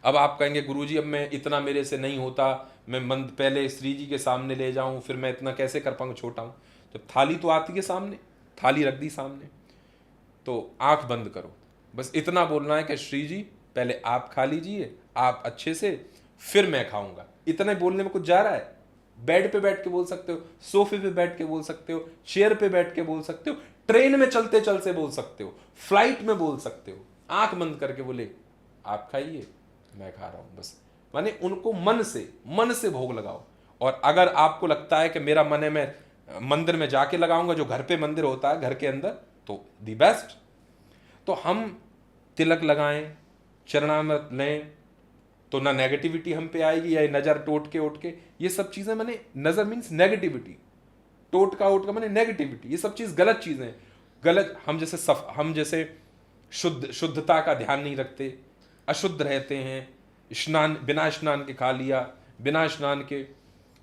अब आप कहेंगे गुरुजी अब मैं इतना मेरे से नहीं होता, मैं मंद पहले श्री जी के सामने ले जाऊं, फिर मैं इतना कैसे कर पाऊंगा, छोटा हूं। जब थाली तो आती है सामने, थाली रख दी सामने, तो आंख बंद करो, बस इतना बोलना है कि श्री जी पहले आप खा लीजिए, आप अच्छे से, फिर मैं खाऊंगा। इतने बोलने में कुछ जा रहा है? बेड पे बैठ के बोल सकते हो, सोफे पे बैठ के बोल सकते हो, चेयर पे बैठ के बोल सकते हो, ट्रेन में चलते चलते बोल सकते हो, फ्लाइट में बोल सकते हो, आंख बंद करके बोले आप खाइए, मैं खा रहा हूं। बस माने उनको मन से भोग लगाओ। और अगर आपको लगता है कि मेरा मन है मैं मंदिर में जाके लगाऊंगा, जो घर पे मंदिर होता है घर के अंदर, तो दी बेस्ट। तो हम तिलक लगाएं, चरणामृत लें, तो ना नेगेटिविटी हम पे आएगी, या नजर टोट के ये सब चीजें, माने नजर मीन्स नेगेटिविटी, टोटका माने नेगेटिविटी, ये सब चीज गलत चीजें, गलत। हम जैसे शुद्धता का ध्यान नहीं रखते, अशुद्ध रहते हैं, बिना स्नान के खा लिया, बिना स्नान के,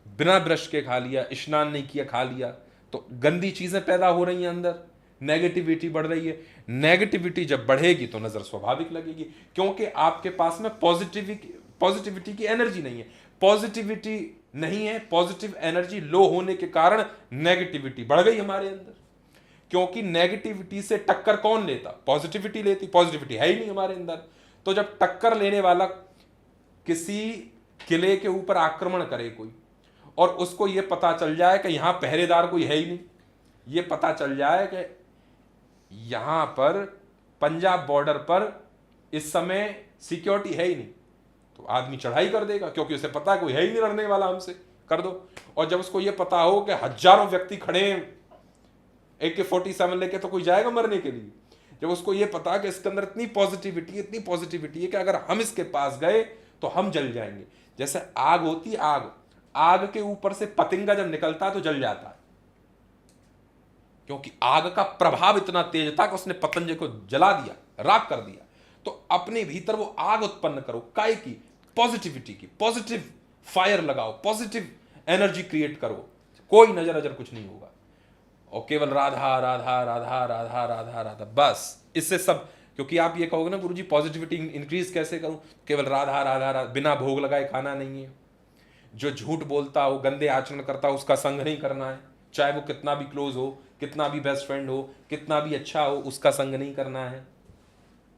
बिना ब्रश के खा लिया, स्नान नहीं किया खा लिया, तो गंदी चीजें पैदा हो रही हैं अंदर, नेगेटिविटी बढ़ रही है। नेगेटिविटी जब बढ़ेगी तो नजर स्वाभाविक लगेगी, क्योंकि आपके पास में पॉजिटिविटी की एनर्जी नहीं है। पॉजिटिविटी नहीं है, पॉजिटिव एनर्जी लो होने के कारण नेगेटिविटी बढ़ गई हमारे अंदर। क्योंकि नेगेटिविटी से टक्कर कौन लेता? पॉजिटिविटी लेती, पॉजिटिविटी है ही नहीं हमारे अंदर। तो जब टक्कर लेने वाला किसी किले के ऊपर आक्रमण करे कोई, और उसको यह पता चल जाए कि यहां पहरेदार कोई है ही नहीं, ये पता चल जाए कि यहां पर पंजाब बॉर्डर पर इस समय सिक्योरिटी है ही नहीं, तो आदमी चढ़ाई कर देगा, क्योंकि उसे पता है कोई है ही नहीं लड़ने वाला हमसे, कर दो। और जब उसको यह पता हो कि हजारों व्यक्ति खड़े हैं AK-47 लेके, तो कोई जाएगा मरने के लिए। जब उसको यह पता कि इसके अंदर इतनी पॉजिटिविटी है कि अगर हम इसके पास गए तो हम जल जाएंगे। जैसे आग होती, आग के ऊपर से पतंगा जब निकलता है तो जल जाता है, क्योंकि आग का प्रभाव इतना तेज था कि उसने पतंगे को जला दिया, राख कर दिया। तो अपने भीतर वो आग उत्पन्न करो, काय की? पॉजिटिविटी की। पॉजिटिव फायर लगाओ, पॉजिटिव एनर्जी क्रिएट करो, कोई नजर कुछ नहीं होगा, और केवल राधा राधा राधा राधा राधा राधा, बस। इससे सब, क्योंकि आप ये कहोगे ना गुरुजी पॉजिटिविटी इंक्रीज कैसे करूं, केवल राधा राधा राधा, बिना भोग लगाए खाना नहीं है। जो झूठ बोलता हो, गंदे आचरण करता हो, उसका संग नहीं करना है, चाहे वो कितना भी क्लोज हो, कितना भी बेस्ट फ्रेंड हो, कितना भी अच्छा हो, उसका संग नहीं करना है।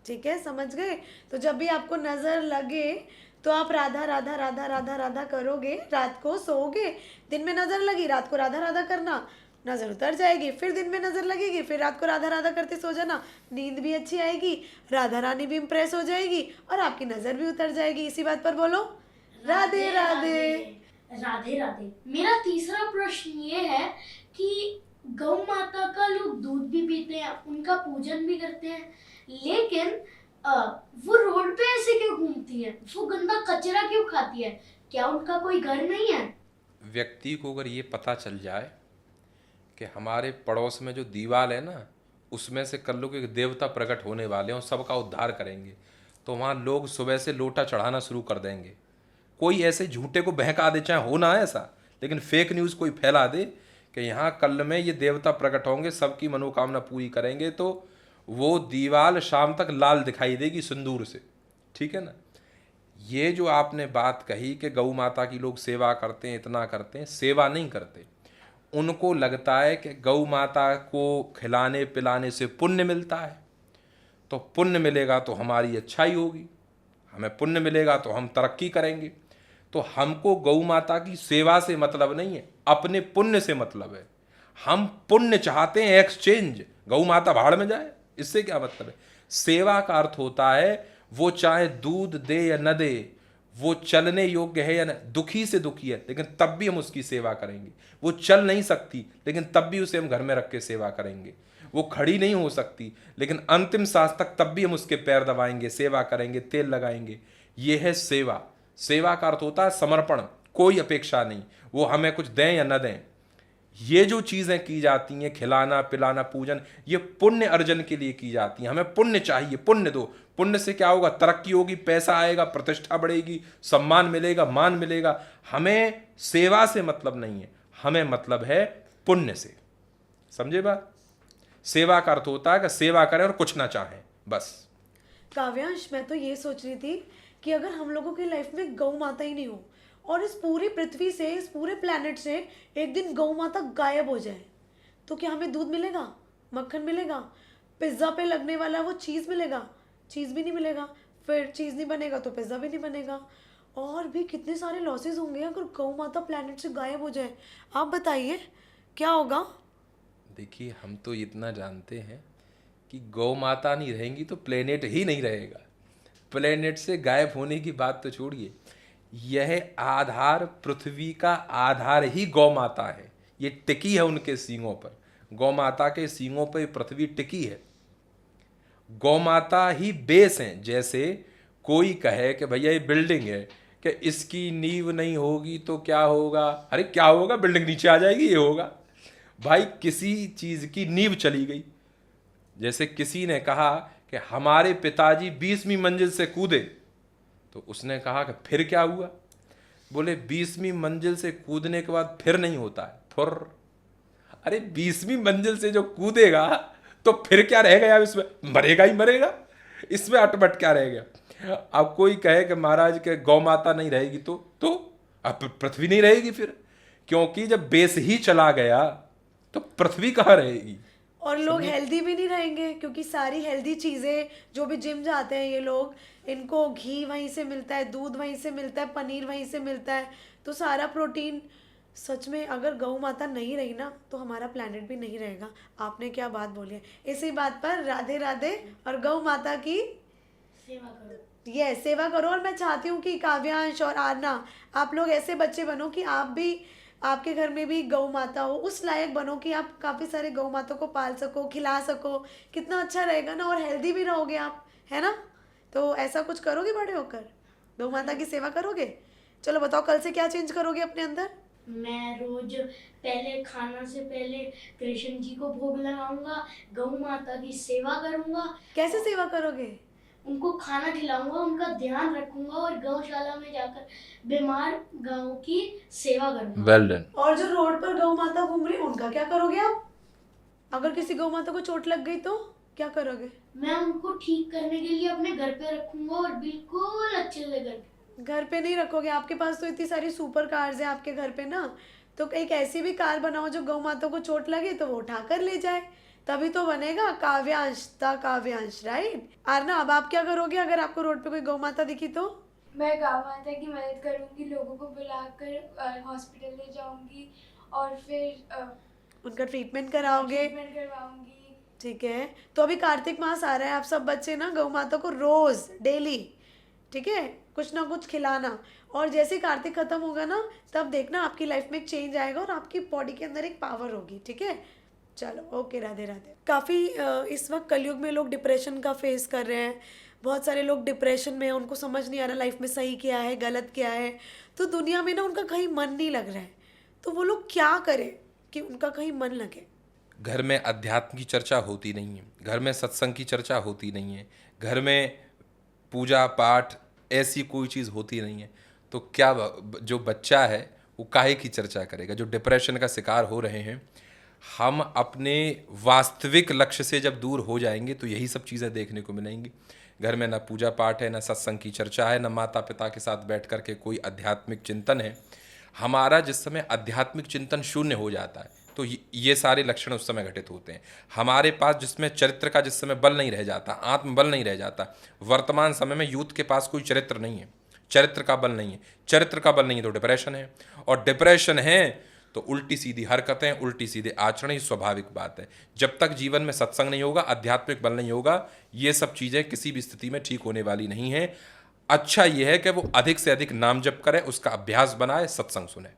ठीक है, समझ गए? तो जब भी आपको नजर लगे तो आप राधा राधा राधा राधा राधा करोगे, रात को सोओगे, दिन में नजर लगी, रात को राधा राधा करना, नजर उतर जाएगी, फिर दिन में नजर लगेगी, फिर रात को राधा राधा करते सो जाना, नींद भी अच्छी आएगी, राधा रानी भी इम्प्रेस हो जाएगी, और आपकी नजर भी उतर जाएगी। इसी बात पर बोलो राधे राधे। राधे राधे। मेरा तीसरा प्रश्न ये है कि गौ माता का लोग दूध भी पीते हैं, उनका पूजन भी करते हैं, लेकिन वो रोड पे ऐसे क्यों घूमती है? वो गंदा कचरा क्यों खाती है? क्या उनका कोई घर नहीं है? व्यक्ति को अगर ये पता चल जाए कि हमारे पड़ोस में जो दीवार है ना, उसमें से कल को एक देवता प्रकट होने वाले हैं और सबका उद्धार करेंगे, तो वहाँ लोग सुबह से लोटा चढ़ाना शुरू कर देंगे। कोई ऐसे झूठे को बहका दे, चाहे हो ना ऐसा, लेकिन फेक न्यूज़ कोई फैला दे कि यहाँ कल में ये देवता प्रकट होंगे, सबकी मनोकामना पूरी करेंगे, तो वो दीवार शाम तक लाल दिखाई देगी सिंदूर से। ठीक है ना। ये जो आपने बात कही कि गौ माता की लोग सेवा करते हैं, इतना करते हैं, सेवा नहीं करते। उनको लगता है कि गौ माता को खिलाने पिलाने से पुण्य मिलता है, तो पुण्य मिलेगा तो हमारी अच्छाई होगी, हमें पुण्य मिलेगा तो हम तरक्की करेंगे। तो हमको गौ माता की सेवा से मतलब नहीं है, अपने पुण्य से मतलब है। हम पुण्य चाहते हैं, एक्सचेंज। गौ माता भाड़ में जाए, इससे क्या मतलब है? सेवा का अर्थ होता है वो चाहे दूध दे या न दे, वो चलने योग्य है या न, दुखी से दुखी है लेकिन तब भी हम उसकी सेवा करेंगे। वो चल नहीं सकती लेकिन तब भी उसे हम घर में रख के सेवा करेंगे। वो खड़ी नहीं हो सकती लेकिन अंतिम सांस तक तब भी हम उसके पैर दबाएंगे, सेवा करेंगे, तेल लगाएंगे। ये है सेवा। सेवा का अर्थ होता है समर्पण, कोई अपेक्षा नहीं, वो हमें कुछ दें या न दें। ये जो चीज़ें की जाती हैं, खिलाना पिलाना पूजन, ये पुण्य अर्जन के लिए की जाती हैं। हमें पुण्य चाहिए, पुण्य दो। पुण्य से क्या होगा? तरक्की होगी, पैसा आएगा, प्रतिष्ठा बढ़ेगी, सम्मान मिलेगा, मान मिलेगा। हमें सेवा से मतलब नहीं है, हमें मतलब है पुण्य से। समझे बात? सेवा का अर्थ होता है कि सेवा करें और कुछ ना चाहें, बस। काव्यांश, मैं तो ये सोच रही थी कि अगर हम लोगों की लाइफ में गौ माता ही नहीं हो और इस पूरी पृथ्वी से, इस पूरे प्लेनेट से एक दिन गौ माता गायब हो जाए, तो क्या हमें दूध मिलेगा, मक्खन मिलेगा, पिज्ज़ा पे लगने वाला वो चीज़ मिलेगा? चीज़ भी नहीं मिलेगा। फिर चीज़ नहीं बनेगा तो पिज़्ज़ा भी नहीं बनेगा। और भी कितने सारे लॉसेस होंगे अगर गौ माता प्लेनेट से गायब हो जाए। आप बताइए क्या होगा? देखिए, हम तो इतना जानते हैं कि गौ माता नहीं रहेंगी तो प्लेनेट ही नहीं रहेगा। प्लेनेट से गायब होने की बात तो छोड़िए, यह आधार, पृथ्वी का आधार ही गौ माता है। ये टिकी है उनके सींगों पर। गौ माता के सींगों पर पृथ्वी टिकी है। गौ माता ही बेस है। जैसे कोई कहे कि भैया ये बिल्डिंग है, कि इसकी नींव नहीं होगी तो क्या होगा? अरे क्या होगा? बिल्डिंग नीचे आ जाएगी, ये होगा। भाई, किसी चीज़ की नींव चली गई। जैसे किसी ने कहा कि हमारे पिताजी 20वीं मंजिल से कूदे, तो उसने कहा कि फिर क्या हुआ? बोले 20वीं मंजिल से कूदने के बाद फिर नहीं होता है, फुर। अरे 20वीं मंजिल से जो कूदेगा तो फिर क्या रह गया? इसमें मरेगा ही मरेगा, इसमें अटपट क्या रह गया? अब कोई कहे कि महाराज के गौ माता नहीं रहेगी तो अब पृथ्वी नहीं रहेगी फिर, क्योंकि जब बेस ही चला गया तो पृथ्वी कहाँ रहेगी? और लोग हेल्दी भी नहीं रहेंगे, क्योंकि सारी हेल्दी चीज़ें, जो भी जिम जाते हैं ये लोग, इनको घी वहीं से मिलता है, दूध वहीं से मिलता है, पनीर वहीं से मिलता है, तो सारा प्रोटीन। सच में अगर गौ माता नहीं रही ना तो हमारा प्लेनेट भी नहीं रहेगा। आपने क्या बात बोली है। इसी बात पर राधे राधे और गौ माता की सेवा करो। ये सेवा करो। और मैं चाहती हूँ कि काव्यांश और आरना, आप लोग ऐसे बच्चे बनो कि आप भी, आपके घर में भी गौ माता हो, उस लायक बनो कि आप काफ़ी सारे गौ माता को पाल सको, खिला सको। कितना अच्छा रहेगा ना, और हेल्दी भी रहोगे आप, है ना? तो ऐसा कुछ करोगे बड़े होकर? गौ माता की सेवा करोगे? चलो बताओ, कल से क्या चेंज करोगे अपने अंदर? मैं रोज पहले खाना से पहले कृष्ण जी को भोग लगाऊंगा, गौ माता की सेवा करूंगा। कैसे सेवा करोगे? उनको खाना खिलाऊंगा, उनका ध्यान रखूंगा और गौशाला में जाकर बीमार गायों की सेवा करूंगा। Well done. और जो रोड पर गौ माता घूम रही उनका क्या करोगे आप? अगर किसी गौ माता को चोट लग गई तो क्या करोगे? मैं उनको ठीक करने के लिए अपने घर पे रखूंगा और बिल्कुल अच्छे से घर पे नहीं रखोगे? आपके पास तो इतनी सारी सुपर कार्स हैं आपके घर पे ना, तो एक ऐसी भी कार बनाओ जो गौ माता को चोट लगे तो वो उठा कर ले जाए, तभी तो बनेगा काव्यांश ता काव्यांश, राइट? आरना, अब आप क्या करोगे अगर आपको रोड पे कोई गौ माता दिखी तो? मैं गौ माता की मदद करूंगी, लोगों को बुलाकर हॉस्पिटल ले जाऊंगी और फिर उनका ट्रीटमेंट कराओगे? ट्रीटमेंट करवाऊंगी। ठीक है। तो अभी कार्तिक मास आ रहा है, आप सब बच्चे ना गौ माता को रोज डेली, ठीक है, कुछ ना कुछ खिलाना। और जैसे कार्तिक खत्म होगा ना, तब देखना आपकी लाइफ में एक चेंज आएगा और आपकी बॉडी के अंदर एक पावर होगी, ठीक है? चलो, ओके, राधे राधे। काफ़ी इस वक्त कलयुग में लोग डिप्रेशन का फेस कर रहे हैं, बहुत सारे लोग डिप्रेशन में हैं, उनको समझ नहीं आ रहा लाइफ में सही क्या है गलत क्या है, तो दुनिया में ना उनका कहीं मन नहीं लग रहा है, तो वो लोग क्या करें कि उनका कहीं मन लगे? घर में अध्यात्म की चर्चा होती नहीं है, घर में सत्संग की चर्चा होती नहीं है, घर में पूजा पाठ ऐसी कोई चीज़ होती नहीं है, तो क्या जो बच्चा है वो काहे की चर्चा करेगा? जो डिप्रेशन का शिकार हो रहे हैं, हम अपने वास्तविक लक्ष्य से जब दूर हो जाएंगे तो यही सब चीज़ें देखने को मिलेंगी। घर में ना पूजा पाठ है, ना सत्संग की चर्चा है, ना माता पिता के साथ बैठ कर के कोई आध्यात्मिक चिंतन है। हमारा जिस समय आध्यात्मिक चिंतन शून्य हो जाता है तो ये सारे लक्षण उस समय घटित होते हैं। हमारे पास जिसमें चरित्र का जिस समय बल नहीं रह जाता, आत्मबल नहीं रह जाता। वर्तमान समय में यूथ के पास कोई चरित्र नहीं है, चरित्र का बल नहीं है, चरित्र का बल नहीं है तो डिप्रेशन है, और डिप्रेशन है तो उल्टी सीधी हरकतें, उल्टी सीधे आचरण, ये स्वाभाविक बात है। जब तक जीवन में सत्संग नहीं होगा, आध्यात्मिक बल नहीं होगा, ये सब चीज़ें किसी भी स्थिति में ठीक होने वाली नहीं है। अच्छा ये है कि वो अधिक से अधिक नाम जप करे, उसका अभ्यास बनाए, सत्संग सुने।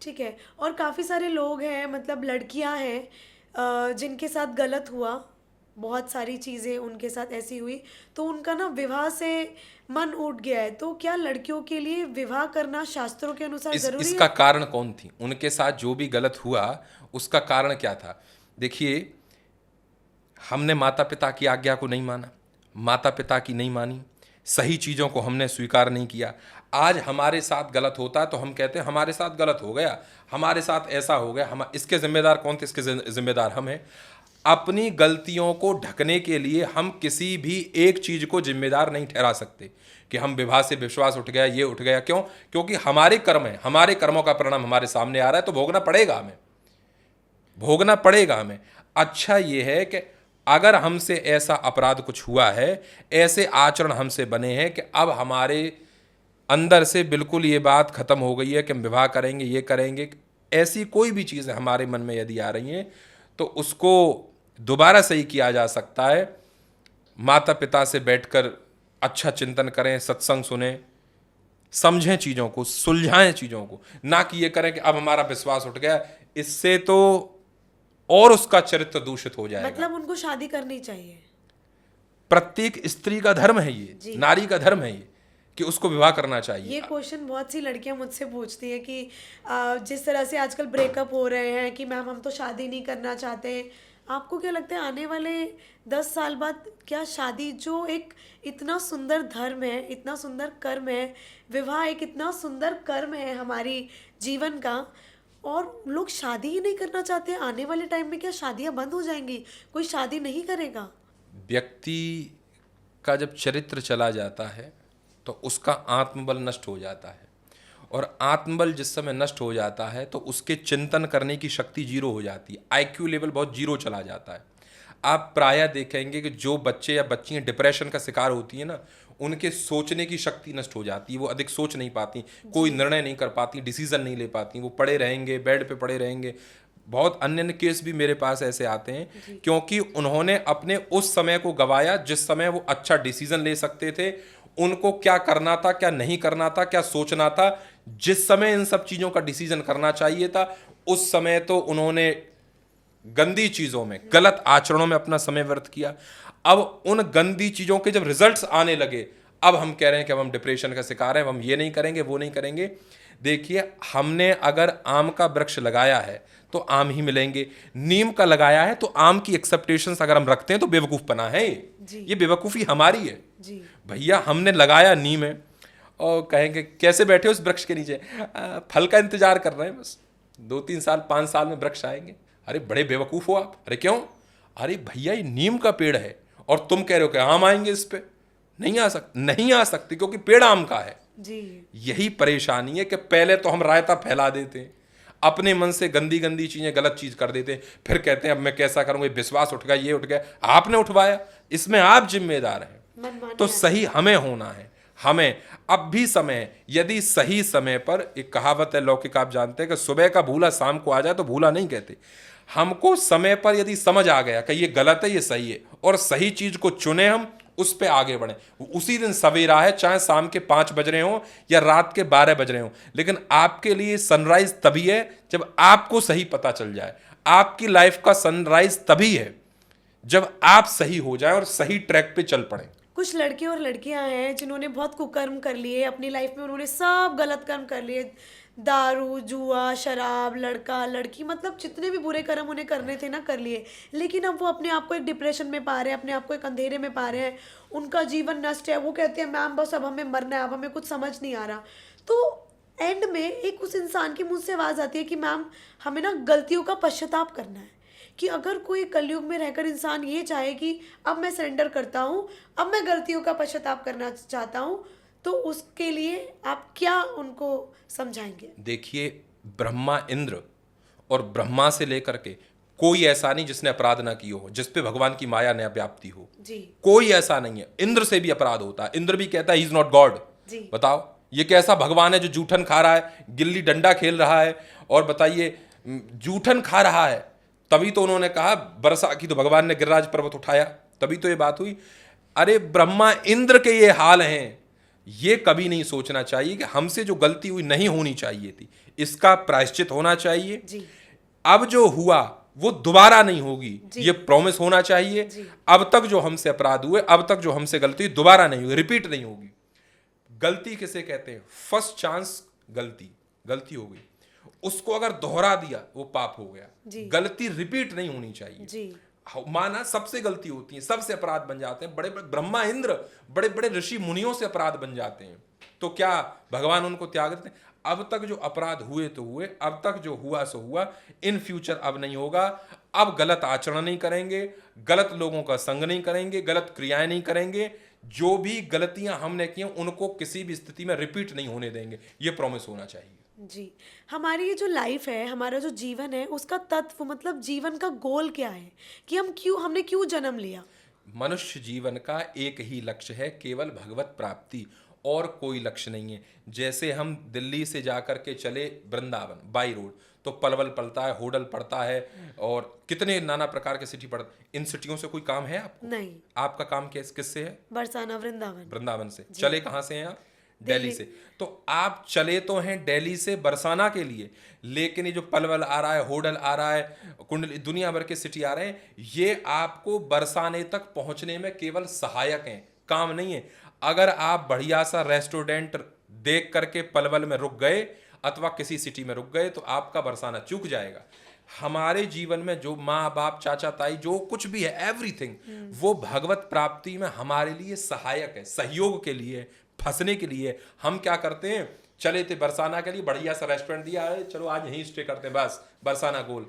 ठीक है। और काफ़ी सारे लोग हैं, मतलब लड़कियां हैं जिनके साथ गलत हुआ, बहुत सारी चीज़ें उनके साथ ऐसी हुई, तो उनका ना विवाह से मन उठ गया है, तो क्या लड़कियों के लिए विवाह करना शास्त्रों के अनुसार ज़रूरी इसका है? कारण कौन थी? उनके साथ जो भी गलत हुआ उसका कारण क्या था? देखिए, हमने माता पिता की आज्ञा को नहीं माना, माता पिता की नहीं मानी, सही चीज़ों को हमने स्वीकार नहीं किया। आज हमारे साथ गलत होता है तो हम कहते हैं हमारे साथ गलत हो गया, हमारे साथ ऐसा हो गया, हम इसके जिम्मेदार कौन थे? इसके जिम्मेदार हम हैं। अपनी गलतियों को ढकने के लिए हम किसी भी एक चीज़ को जिम्मेदार नहीं ठहरा सकते कि हम विवाह से विश्वास उठ गया, ये उठ गया। क्यों? क्योंकि हमारे कर्म है, हमारे कर्मों का परिणाम हमारे सामने आ रहा है, तो भोगना पड़ेगा हमें, भोगना पड़ेगा हमें। अच्छा ये है कि अगर हमसे ऐसा अपराध कुछ हुआ है, ऐसे आचरण हमसे बने हैं कि अब हमारे अंदर से बिल्कुल ये बात खत्म हो गई है कि हम विवाह करेंगे, ये करेंगे, ऐसी कोई भी चीज़ें हमारे मन में यदि आ रही हैं तो उसको दोबारा सही किया जा सकता है। माता पिता से बैठकर अच्छा चिंतन करें, सत्संग सुने, समझें चीज़ों को, सुलझाएं चीज़ों को, ना कि ये करें कि अब हमारा विश्वास उठ गया, इससे तो और उसका चरित्र दूषित हो जाएगा। मतलब उनको शादी करनी चाहिए? प्रत्येक स्त्री का धर्म है ये, जी। नारी का धर्म है ये कि उसको विवाह करना चाहिए। ये क्वेश्चन बहुत सी लड़कियां मुझसे पूछती हैं कि जिस तरह से आजकल ब्रेकअप हो रहे हैं कि मैम हम तो शादी नहीं करना चाहते, आपको क्या लगता है आने वाले 10 साल बाद क्या शादी, जो एक इतना सुंदर धर्म है, इतना सुंदर कर्म है, विवाह एक इतना सुंदर कर्म है हमारी जीवन का, और लोग शादी ही नहीं करना चाहते, आने वाले टाइम में क्या शादियां बंद हो जाएंगी? कोई शादी नहीं करेगा? व्यक्ति का जब चरित्र चला जाता है तो उसका आत्मबल नष्ट हो जाता है, और आत्मबल जिस समय नष्ट हो जाता है तो उसके चिंतन करने की शक्ति जीरो हो जाती है, आईक्यू लेवल बहुत जीरो चला जाता है। आप प्रायः देखेंगे कि जो बच्चे या बच्चियां डिप्रेशन का शिकार होती हैं ना, उनके सोचने की शक्ति नष्ट हो जाती है, वो अधिक सोच नहीं पाती, कोई निर्णय नहीं कर पाती, डिसीजन नहीं ले पाती, वो पड़े रहेंगे, बेड पे पड़े रहेंगे। बहुत अन्य केस भी मेरे पास ऐसे आते हैं क्योंकि उन्होंने अपने उस समय को गवाया जिस समय वो अच्छा डिसीजन ले सकते थे, उनको क्या करना था, क्या नहीं करना था, क्या सोचना था, जिस समय इन सब चीज़ों का डिसीजन करना चाहिए था, उस समय तो उन्होंने गंदी चीज़ों में, गलत आचरणों में अपना समय व्यर्थ किया। अब उन गंदी चीज़ों के जब रिजल्ट्स आने लगे, अब हम कह रहे हैं कि अब हम डिप्रेशन का शिकार हैं, हम ये नहीं करेंगे, वो नहीं करेंगे। देखिए, हमने अगर आम का वृक्ष लगाया है तो आम ही मिलेंगे, नीम का लगाया है तो आम की एक्सेप्टेशंस अगर हम रखते हैं तो बेवकूफ़पना है ये बेवकूफ़ी हमारी है जी। भैया। हमने लगाया नीम है और कहेंगे कैसे बैठे उस वृक्ष के नीचे, फल का इंतजार कर रहे हैं, बस 2-3 साल 5 साल में वृक्ष आएंगे। अरे बड़े बेवकूफ़ हो आप। अरे क्यों? अरे भैया ये नीम का पेड़ है और तुम कह रहे हो कि आम आएंगे इस पे। नहीं आ सकते, नहीं आ सकते क्योंकि पेड़ आम का है जी। यही परेशानी है कि पहले तो हम रायता फैला देते हैं, अपने मन से गंदी गंदी चीज़ें, गलत चीज़ कर देते हैं, फिर कहते हैं अब मैं कैसा करूँगा, विश्वास उठ गया, ये उठ गया। आपने उठवाया, इसमें आप जिम्मेदार हैं। तो सही हमें होना है, हमें अब भी समय है। यदि सही समय पर, एक कहावत है लौकिक, आप जानते हैं कि सुबह का भूला शाम को आ जाए तो भूला नहीं कहते। हमको समय पर यदि समझ आ गया कि ये गलत है, ये सही है, और सही चीज़ को चुने, हम उस पे आगे बढ़ें। उसी दिन सवेरा है, चाहे शाम के 5 बज रहे हो या रात के 12 बज रहे हो, लेकिन आपके लिए सनराइज तभी है जब आपको सही पता चल जाए। आपकी लाइफ का सनराइज तभी है जब आप सही हो जाए और सही ट्रैक पे चल पड़े। कुछ लड़के और लड़कियां हैं जिन्होंने बहुत कुकर्म कर लिए अपनी लाइफ में, उन्होंने सब गलत कर्म कर लिए, दारू, जुआ, शराब, लड़का लड़की, मतलब जितने भी बुरे कर्म उन्हें करने थे ना कर लिए, लेकिन अब वो अपने आप को एक डिप्रेशन में पा रहे हैं, अपने आप को एक अंधेरे में पा रहे हैं, उनका जीवन नष्ट है। वो कहते हैं मैम बस अब हमें मरना है, अब हमें कुछ समझ नहीं आ रहा। तो एंड में एक उस इंसान की मुंह से आवाज़ आती है कि मैम हमें ना गलतियों का पश्चाताप करना है, कि अगर कोई कलयुग में रहकर इंसान ये चाहे कि अब मैं सरेंडर करता हूँ, अब मैं गलतियों का पश्चाताप करना चाहता हूँ, तो उसके लिए आप क्या उनको समझाएंगे? देखिए, ब्रह्मा इंद्र और ब्रह्मा से लेकर के कोई ऐसा नहीं जिसने अपराध ना किया हो, जिस पे भगवान की माया न व्याप्ति हो। जी कोई ऐसा नहीं है। इंद्र से भी अपराध होता है, इंद्र भी कहता है ही इज नॉट गॉड। जी बताओ ये कैसा भगवान है जो जूठन खा रहा है, गिल्ली डंडा खेल रहा है, और बताइए जूठन खा रहा है। तभी तो उन्होंने कहा वर्षा की, तो भगवान ने गिरिराज पर्वत उठाया, तभी तो ये बात हुई। अरे ब्रह्मा इंद्र के ये हाल हैं, ये कभी नहीं सोचना चाहिए कि हमसे जो गलती हुई नहीं होनी चाहिए थी, इसका प्रायश्चित होना चाहिए। जी अब जो हुआ वो दोबारा नहीं होगी, जी। ये प्रॉमिस होना चाहिए। जी। अब तक जो हमसे अपराध हुए, अब तक जो हमसे गलती हुई, दोबारा नहीं होगी, रिपीट नहीं होगी। गलती किसे कहते हैं? फर्स्ट चांस गलती, गलती हो गई, उसको अगर दोहरा दिया वो पाप हो गया। जी। गलती रिपीट नहीं होनी चाहिए। जी माना सबसे गलती होती है, सबसे अपराध बन जाते हैं, बड़े बड़े ब्रह्मा इंद्र, बड़े बड़े ऋषि मुनियों से अपराध बन जाते हैं, तो क्या भगवान उनको त्याग देते हैं? अब तक जो अपराध हुए तो हुए, अब तक जो हुआ सो हुआ, इन फ्यूचर अब नहीं होगा। अब गलत आचरण नहीं करेंगे, गलत लोगों का संग नहीं करेंगे, गलत क्रियाएं नहीं करेंगे, जो भी गलतियां हमने की उनको किसी भी स्थिति में रिपीट नहीं होने देंगे, ये प्रॉमिस होना चाहिए। जी। हमारी ये जो लाइफ है, हमारा जो जीवन है, उसका तत्व मतलब जीवन का गोल क्या है, कि हमने क्यों जन्म लिया? मनुष्य जीवन का एक ही लक्ष्य है, केवल भगवत प्राप्ति, और कोई लक्ष्य नहीं है। जैसे हम दिल्ली से जाकर के चले वृंदावन बाई रोड, तो पलवल पड़ता है, होडल पड़ता है, और कितने नाना प्रकार के सिटी पड़ते। इन सिटियों से कोई काम है आपको? नहीं। आपका काम किससे है? बरसाना, वृंदावन। वृंदावन से। चले कहाँ से हैं आप? दिल्ली से। तो आप चले तो हैं दिल्ली से बरसाना के लिए, लेकिन ये जो पलवल आ रहा है, होडल आ रहा है, कुंडली, दुनिया भर के सिटी आ रहे हैं, ये आपको बरसाने तक पहुंचने में केवल सहायक हैं, काम नहीं है। अगर आप बढ़िया सा रेस्टोरेंट देख करके पलवल में रुक गए अथवा किसी सिटी में रुक गए, तो आपका बरसाना चूक जाएगा। हमारे जीवन में जो माँ बाप, चाचा ताई, जो कुछ भी है, एवरीथिंग, वो भगवत प्राप्ति में हमारे लिए सहायक है, सहयोग के लिए, फंसने के लिए। हम क्या करते हैं, चले थे बरसाना के लिए, बढ़िया सा रेस्टोरेंट दिया है, चलो आज यहीं स्टे करते हैं, बस बरसाना गोल।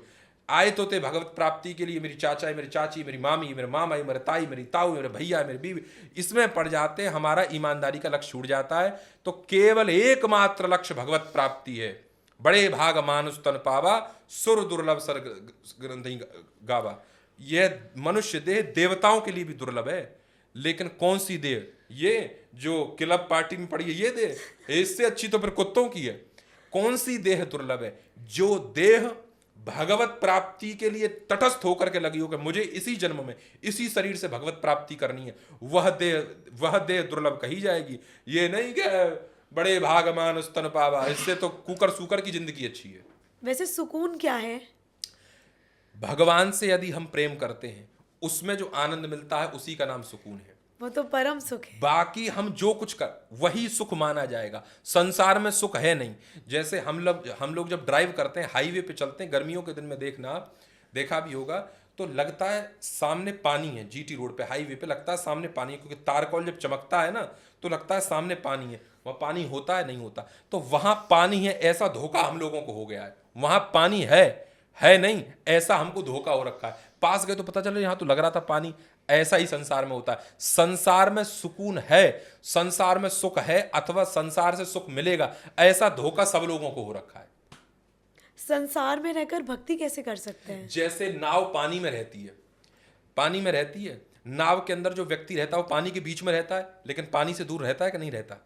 आए तो थे भगवत प्राप्ति के लिए, मेरी चाचा है, मेरी चाची, मेरी मामी, मेरे मामा, मेरे ताई, मेरी ताऊ, मेरे भैया, मेरी बीवी, इसमें पड़ जाते हैं, हमारा ईमानदारी का लक्ष्य छूट जाता है। तो केवल एकमात्र लक्ष्य भगवत प्राप्ति है। बड़े भाग मानुष तन पावा, सुर दुर्लभ सर ग्रंथि गावा। यह मनुष्य देह देवताओं के लिए भी दुर्लभ है, लेकिन कौन सी देह? ये जो क्लब पार्टी में पड़ी है, ये देह? इससे अच्छी तो फिर कुत्तों की है। कौन सी देह दुर्लभ है? जो देह भगवत प्राप्ति के लिए तटस्थ होकर के लगी हो कि मुझे इसी जन्म में इसी शरीर से भगवत प्राप्ति करनी है, वह देह दुर्लभ कही जाएगी। ये नहीं कि बड़े भागमान स्तन पावा, इससे तो कुकर सूकर की जिंदगी अच्छी है। वैसे सुकून क्या है? भगवान से यदि हम प्रेम करते हैं, उसमें जो आनंद मिलता है, उसी का नाम सुकून है। वो तो परम सुख है। बाकी हम जो कुछ कर, वही सुख माना जाएगा। संसार में सुख है नहीं। जैसे हम लोग जब ड्राइव करते हैं, हाईवे पे चलते हैं, गर्मियों के दिन में देखना, आप देखा भी होगा, तो लगता है सामने पानी है। जीटी रोड पे, हाईवे पे लगता है सामने पानी है, क्योंकि तारकोल जब चमकता है ना, तो लगता है सामने पानी है। वहाँ पानी होता है, नहीं होता। तो वहाँ पानी है ऐसा धोखा हम लोगों को हो गया है। वहाँ पानी है नहीं, ऐसा हमको धोखा हो रखा है। पास गए तो पता चला यहाँ तो लग रहा था पानी। ऐसा ही संसार में होता है। संसार में सुकून है, संसार में सुख है, अथवा संसार से सुख मिलेगा, ऐसा धोखा सब लोगों को हो रखा है। संसार में रहकर भक्ति कैसे कर सकते हैं? जैसे नाव पानी में रहती है, पानी में रहती है, नाव के अंदर जो व्यक्ति रहता है वो पानी के बीच में रहता है, लेकिन पानी से दूर रहता है कि नहीं रहता?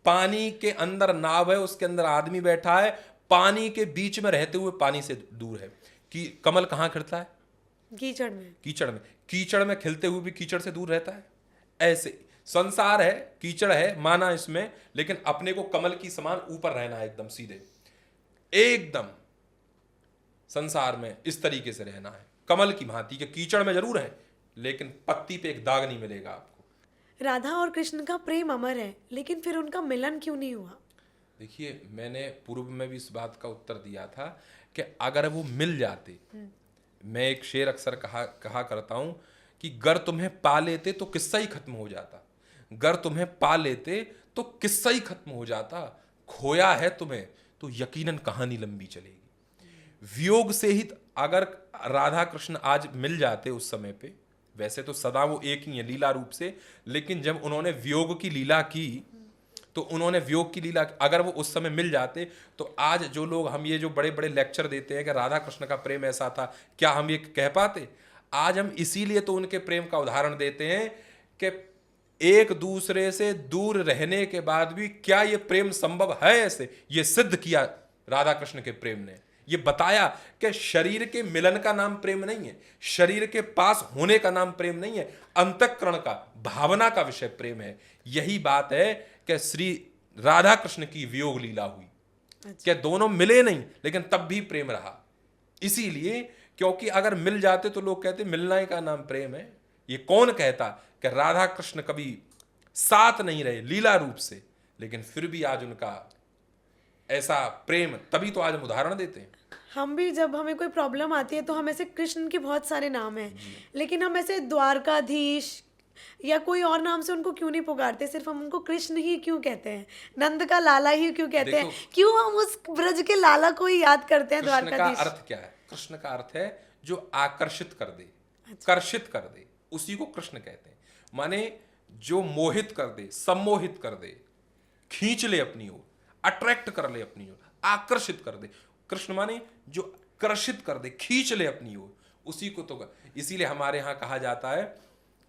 पानी के अंदर नाव है, उसके अंदर आदमी बैठा है, पानी के बीच में रहते हुए पानी से दूर है। कि कमल कहाँ खिलता है? कीचड़ में। कीचड़ में खिलते हुए भी कीचड़ से दूर रहता है। ऐसे संसार है, कीचड़ है माना इसमें, लेकिन अपने को कमल की समान ऊपर रहना है, एकदम सीधे, एकदम संसार में इस तरीके से रहना है, कमल की भांति के। कीचड़ में जरूर है, लेकिन पत्ती पे एक दाग नहीं मिलेगा आपको। राधा और कृष्ण का प्रेम अमर है, लेकिन फिर उनका मिलन क्यों नहीं हुआ? देखिए, मैंने पूर्व में भी इस बात का उत्तर दिया था कि अगर वो मिल जाते, मैं एक शेर अक्सर कहा करता हूं कि गर तुम्हें पा लेते तो किस्सा ही खत्म हो जाता, गर तुम्हें पा लेते तो किस्सा ही खत्म हो जाता, खोया है तुम्हें तो यकीनन कहानी लंबी चलेगी। वियोग से ही अगर राधा कृष्ण आज मिल जाते उस समय पे, वैसे तो सदा वो एक ही है लीला रूप से, लेकिन जब उन्होंने वियोग की लीला की तो उन्होंने वियोग की लीला, अगर वो उस समय मिल जाते तो आज जो लोग हम ये जो बड़े बड़े लेक्चर देते हैं कि राधा कृष्ण का प्रेम ऐसा था, क्या हम ये कह पाते? आज हम इसीलिए तो उनके प्रेम का उदाहरण देते हैं कि एक दूसरे से दूर रहने के बाद भी क्या ये प्रेम संभव है? ऐसे ये सिद्ध किया राधा कृष्ण के प्रेम ने, ये बताया कि शरीर के मिलन का नाम प्रेम नहीं है, शरीर के पास होने का नाम प्रेम नहीं है, अंतःकरण का, भावना का विषय प्रेम है। यही बात है कि श्री राधा कृष्ण की वियोग लीला हुई। क्या दोनों मिले नहीं, लेकिन तब भी प्रेम रहा। इसीलिए क्योंकि अगर मिल जाते तो लोग कहते मिलना ही का नाम प्रेम है। ये कौन कहता कि राधा कृष्ण कभी साथ नहीं रहे लीला रूप से, लेकिन फिर भी आज उनका ऐसा प्रेम, तभी तो आज हम उदाहरण देते हैं। हम भी जब हमें कोई प्रॉब्लम आती है तो हम ऐसे, कृष्ण के बहुत सारे नाम हैं, लेकिन हम ऐसे द्वारकाधीश या कोई और नाम से उनको क्यों नहीं पुकारते? सिर्फ हम उनको कृष्ण ही क्यों कहते हैं? नंद का लाला ही क्यों कहते हैं? क्यों हम उस ब्रज के लाला को ही याद करते हैं? कृष्ण का द्वारकाधीश अर्थ क्या है? कृष्ण का अर्थ है जो आकर्षित कर दे, कर्षित कर दे, उसी को कृष्ण कहते हैं। माने जो मोहित कर दे, सम्मोहित कर दे, खींच ले अपनी ओर, अट्रैक्ट कर ले अपनी ओर, आकर्षित कर दे। कृष्ण माने जो कर्षित कर दे, खींच ले अपनी ओर, उसी को तो। इसीलिए हमारे यहाँ कहा जाता है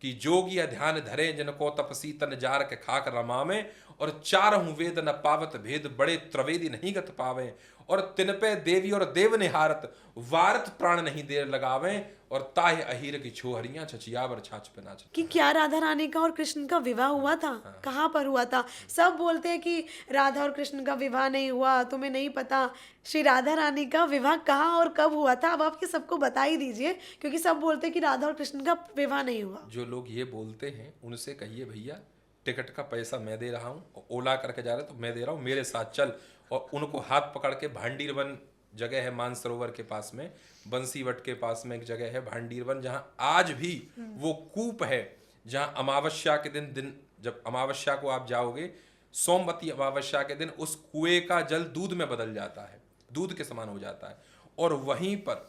कि जोगी ध्यान धरे जिनको तपसी तन जार के खाक रमा में, और चारहु वेद न पावत भेद बड़े त्रिवेदी नहीं गत पावे, और तिन पे देवी और देव निहारत वारत प्राण नहीं देर लगावे, और ताहे अहीर की छोहरियां छचियावर छाछ पे नाच। कि क्या राधा रानी का और कृष्ण का विवाह हुआ था? कहाँ पर हुआ था? सब बोलते हैं कि राधा और कृष्ण का विवाह नहीं हुआ, तुम्हें नहीं पता श्री राधा रानी का विवाह कहाँ और कब हुआ था। अब आप ये सबको बता ही दीजिए, क्योंकि सब बोलते हैं कि राधा और कृष्ण का विवाह नहीं हुआ। जो लोग ये बोलते हैं उनसे कहिए भैया टिकट का पैसा मैं दे रहा हूँ, ओला करके जा रहे तो मैं दे रहा हूँ, मेरे साथ चल। और उनको हाथ पकड़ के भांडीरवन जगह है मानसरोवर के पास में, बंसीवट के पास में एक जगह है भांडीरवन, जहां आज भी वो कूप है, जहां अमावस्या के दिन जब अमावस्या को आप जाओगे, सोमवती अमावस्या के दिन उस कुएं का जल दूध में बदल जाता है, दूध के समान हो जाता है। और वहीं पर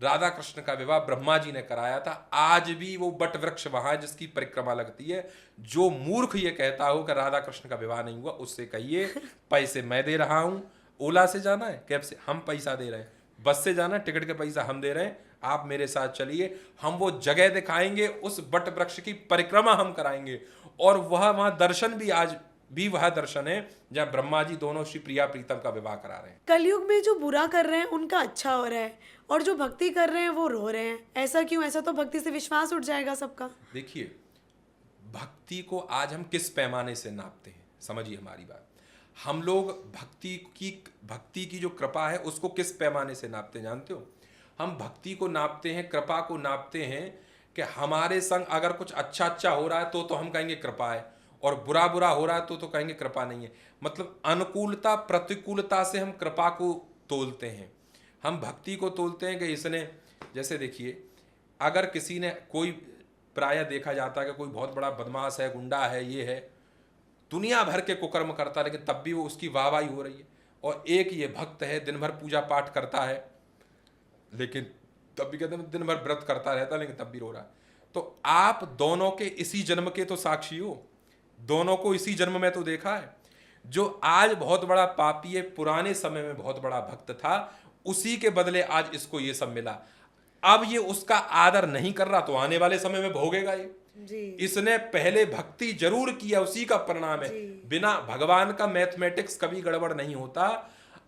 राधा कृष्ण का विवाह ब्रह्मा जी ने कराया था। आज भी वो बट वृक्ष वहां है जिसकी परिक्रमा लगती है। जो मूर्ख ये कहता हो कि राधा कृष्ण का विवाह नहीं हुआ, उससे कहिए पैसे मैं दे रहा हूं। ओला से जाना है, कैब से हम पैसा दे रहे हैं, बस से जाना है, टिकट के पैसा हम दे रहे हैं, आप मेरे साथ चलिए, हम वो जगह दिखाएंगे, उस बट वृक्ष की परिक्रमा हम कराएंगे। और वहां दर्शन भी आज भी वह दर्शन है जहाँ ब्रह्मा जी दोनों श्री प्रिया प्रीतम का विवाह करा रहे हैं। कलयुग में जो बुरा कर रहे हैं उनका अच्छा हो रहा है, और जो भक्ति कर रहे हैं वो रो रहे हैं। ऐसा क्यों? ऐसा तो भक्ति से विश्वास उठ जाएगा सबका। देखिए, भक्ति को आज हम किस पैमाने से नापते हैं, समझिए हमारी बात। हम लोग भक्ति की जो कृपा है उसको किस पैमाने से नापते हैं जानते हो? हम भक्ति को नापते हैं, कृपा को नापते हैं कि हमारे संग अगर कुछ अच्छा हो रहा है तो हम कहेंगे कृपा है, और बुरा हो रहा है तो कहेंगे कृपा नहीं है। मतलब अनुकूलता प्रतिकूलता से हम कृपा को तोलते हैं, हम भक्ति को तोलते हैं कि इसने, जैसे देखिए, अगर किसी ने, कोई प्रायः देखा जाता है कि कोई बहुत बड़ा बदमाश है, गुंडा है, ये है, दुनिया भर के कुकर्म करता है, लेकिन तब भी वो उसकी वाहवाही हो रही है। और एक ये भक्त है, दिन भर पूजा पाठ करता है, लेकिन तब भी कहते हैं दिन भर व्रत करता रहता है, लेकिन तब भी रो रहा है। तो आप दोनों के इसी जन्म के तो साक्षी हो, दोनों को इसी जन्म में तो देखा है। जो आज बहुत बड़ा पापी है, पुराने समय में बहुत बड़ा भक्त था, उसी के बदले आज इसको ये सब मिला। अब ये उसका आदर नहीं कर रहा तो आने वाले समय में भोगेगा ये जी। इसने पहले भक्ति जरूर किया, उसी का परिणाम है। बिना भगवान का मैथमेटिक्स कभी गड़बड़ नहीं होता।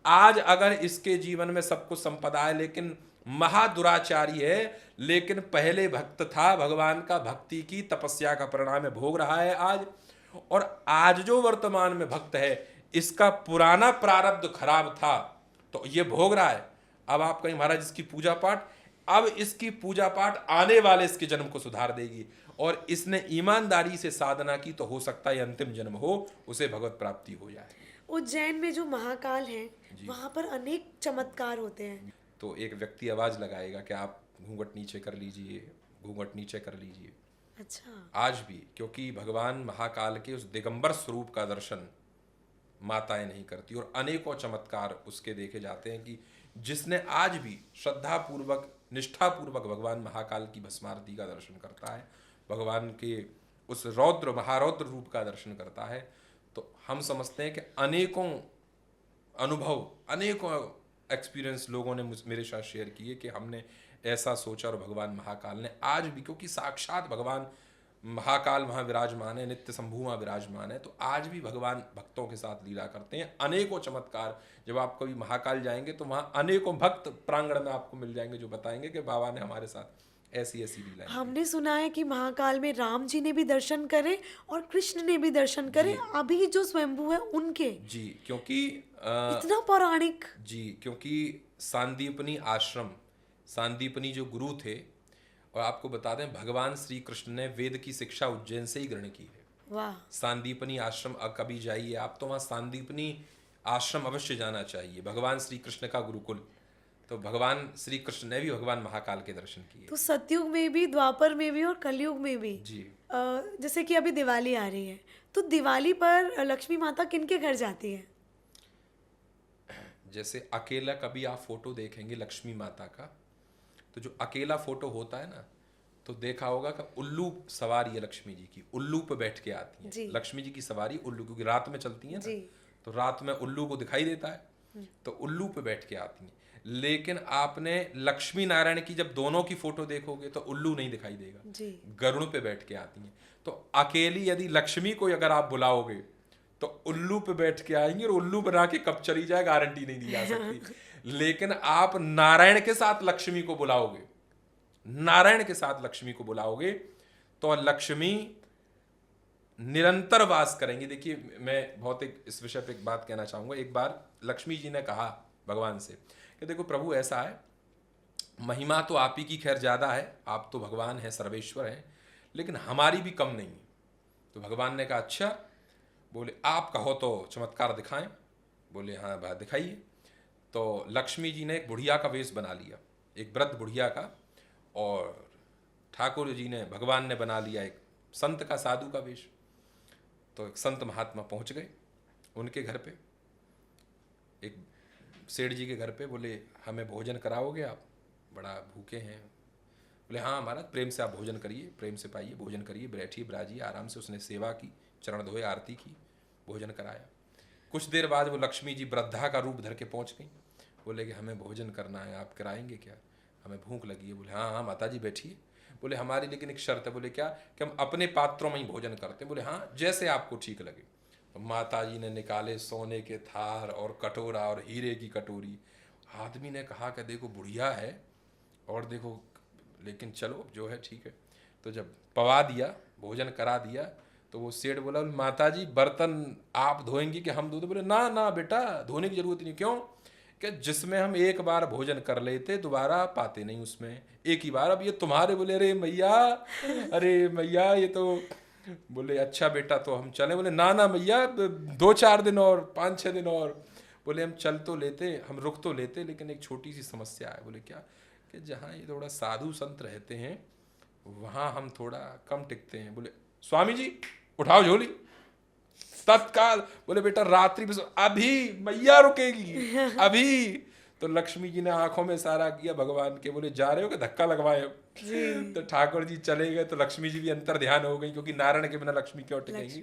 आज अगर इसके जीवन में सब कुछ संपदा है, लेकिन महादुराचारी है, लेकिन पहले भक्त था, भगवान का भक्ति की तपस्या का परिणाम है, भोग रहा है आज। और आज जो वर्तमान में भक्त है, इसका पुराना प्रारब्ध खराब था तो ये भोग रहा है। अब आप कहीं महाराज इसकी पूजा पाठ, अब इसकी पूजा पाठ आने वाले इसके जन्म को सुधार देगी, और इसने ईमानदारी से साधना की तो हो सकता है अंतिम जन्म हो उसे भगवत प्राप्ति हो जाए। उज्जैन में जो महाकाल है वहां पर अनेक चमत्कार होते हैं। तो एक व्यक्ति आवाज लगाएगा कि आप घूंघट नीचे कर लीजिए, घूंघट नीचे कर लीजिए। अच्छा, आज भी, क्योंकि भगवान महाकाल के उस दिगंबर स्वरूप का दर्शन माताएं नहीं करती, और अनेकों चमत्कार उसके देखे जाते हैं कि जिसने आज भी श्रद्धा पूर्वक निष्ठा पूर्वक भगवान महाकाल की भस्मारती का दर्शन करता है, भगवान के उस रौद्र महारौद्र रूप का दर्शन करता है, तो हम समझते हैं कि अनेकों अनुभव, अनेकों एक्सपीरियंस लोगों ने मेरे साथ शेयर किए कि हमने ऐसा सोचा, और भगवान महाकाल ने आज भी, क्योंकि साक्षात भगवान महाकाल वहाँ विराजमान है, नित्य शंभु वहाँ विराजमान है, तो आज भी भगवान भक्तों के साथ लीला करते हैं। अनेकों चमत्कार, जब आप कभी महाकाल जाएंगे तो वहाँ अनेकों भक्त प्रांगण में आपको मिल जाएंगे जो बताएंगे कि बाबा ने हमारे साथ ऐसी ऐसी लीला की। हमने सुना है कि महाकाल में राम जी ने भी दर्शन करे और कृष्ण ने भी दर्शन करे, अभी जो स्वयंभू है उनके। जी, क्योंकि इतना पौराणिक। जी, क्योंकि सांदीपनी आश्रम, सांदीपनी जो गुरु थे, और आपको बता दें भगवान श्री कृष्ण ने वेद की शिक्षा उज्जैन से ही ग्रहण की है। वाह। सांदीपनी आश्रम कभी जाइए आप तो वहाँ सांदीपनी आश्रम अवश्य जाना चाहिए, भगवान श्री कृष्ण का गुरुकुल। तो भगवान श्री कृष्ण ने भी भगवान महाकाल के दर्शन किए। तो सतयुग में भी, द्वापर में भी और कलयुग में भी। जी। जैसे कि अभी दिवाली आ रही है, तो दिवाली पर लक्ष्मी माता किनके घर जाती है? जैसे अकेला कभी आप फोटो देखेंगे लक्ष्मी माता का, तो जो अकेला फोटो होता है ना, तो देखा होगा कि उल्लू सवारी है लक्ष्मी जी की, उल्लू पे बैठ के आती जी। हैं लक्ष्मी जी की सवारी उल्लू, क्योंकि रात में चलती है जी। ना, तो रात में उल्लू को दिखाई देता है, तो उल्लू पे बैठ के आती हैं। लेकिन आपने लक्ष्मी नारायण की जब दोनों की फोटो देखोगे तो उल्लू नहीं दिखाई देगा, जी। गरुड़ पे बैठ के आती हैं। तो अकेली यदि लक्ष्मी को अगर आप बुलाओगे तो उल्लू पे बैठ के आएंगी, और उल्लू बना के कब चली जाए गारंटी नहीं दी जा सकती। लेकिन आप नारायण के साथ लक्ष्मी को बुलाओगे, नारायण के साथ लक्ष्मी को बुलाओगे, तो लक्ष्मी निरंतर वास करेंगी। देखिए, मैं बहुत एक इस विषय पे एक बात कहना चाहूंगा। एक बार लक्ष्मी जी ने कहा भगवान से कि देखो प्रभु, ऐसा है, महिमा तो आप ही की खैर ज्यादा है, आप तो भगवान है, सर्वेश्वर है, लेकिन हमारी भी कम नहीं है। तो भगवान ने कहा अच्छा, बोले आप कहो तो चमत्कार दिखाएं। बोले हाँ बात दिखाइए। तो लक्ष्मी जी ने एक बुढ़िया का वेश बना लिया, एक वृद्ध बुढ़िया का, और ठाकुर जी ने, भगवान ने बना लिया एक संत का, साधु का वेश। तो एक संत महात्मा पहुंच गए उनके घर पे, एक सेठ जी के घर पे। बोले हमें भोजन कराओगे आप, बड़ा भूखे हैं। बोले हाँ महाराज, प्रेम से आप भोजन करिए, प्रेम से पाइए, भोजन करिए, बैठिए, बिराजिए आराम से। उसने सेवा की, चरण धोए, आरती की, भोजन कराया। कुछ देर बाद वो लक्ष्मी जी वृद्धा का रूप धर के पहुंच गई। बोले कि हमें भोजन करना है, आप कराएंगे क्या, हमें भूख लगी है। बोले हाँ हाँ माता जी बैठिए। बोले हमारी लेकिन एक शर्त है। बोले क्या? कि हम अपने पात्रों में ही भोजन करते हैं। बोले हाँ जैसे आपको ठीक लगे। तो माता जी ने निकाले सोने के थार और कटोरा और हीरे की कटोरी। आदमी ने कहा कि देखो बुढ़िया है और देखो, लेकिन चलो जो है ठीक है। तो जब पवा दिया, भोजन करा दिया, तो वो सेठ बोला माता जी बर्तन आप धोएंगी कि हम धो दें? बोले ना ना बेटा, धोने की जरूरत नहीं। क्यों? कि जिसमें हम एक बार भोजन कर लेते दोबारा पाते नहीं, उसमें एक ही बार। अब ये तुम्हारे। बोले अरे मैया, अरे मैया ये तो। बोले अच्छा बेटा तो हम चलें? बोले ना ना मैया, 2-4 दिन और 5-6 दिन और। बोले हम चल तो लेते, हम रुक तो लेते, लेकिन एक छोटी सी समस्या है। बोले क्या? कि जहाँ ये थोड़ा साधु संत रहते हैं वहाँ हम थोड़ा कम टिकते हैं। बोले स्वामी जी उठाओ झोली तत्काल। बोले बेटा रात्रि में अभी मैया रुकेगी अभी। तो लक्ष्मी जी ने आंखों में इशारा किया भगवान के। बोले जा रहे हो कि धक्का लगवाए? तो ठाकुर जी चले गए। तो लक्ष्मी जी भी अंतर ध्यान हो गई, क्योंकि नारायण के बिना लक्ष्मी क्यों टिकेंगी?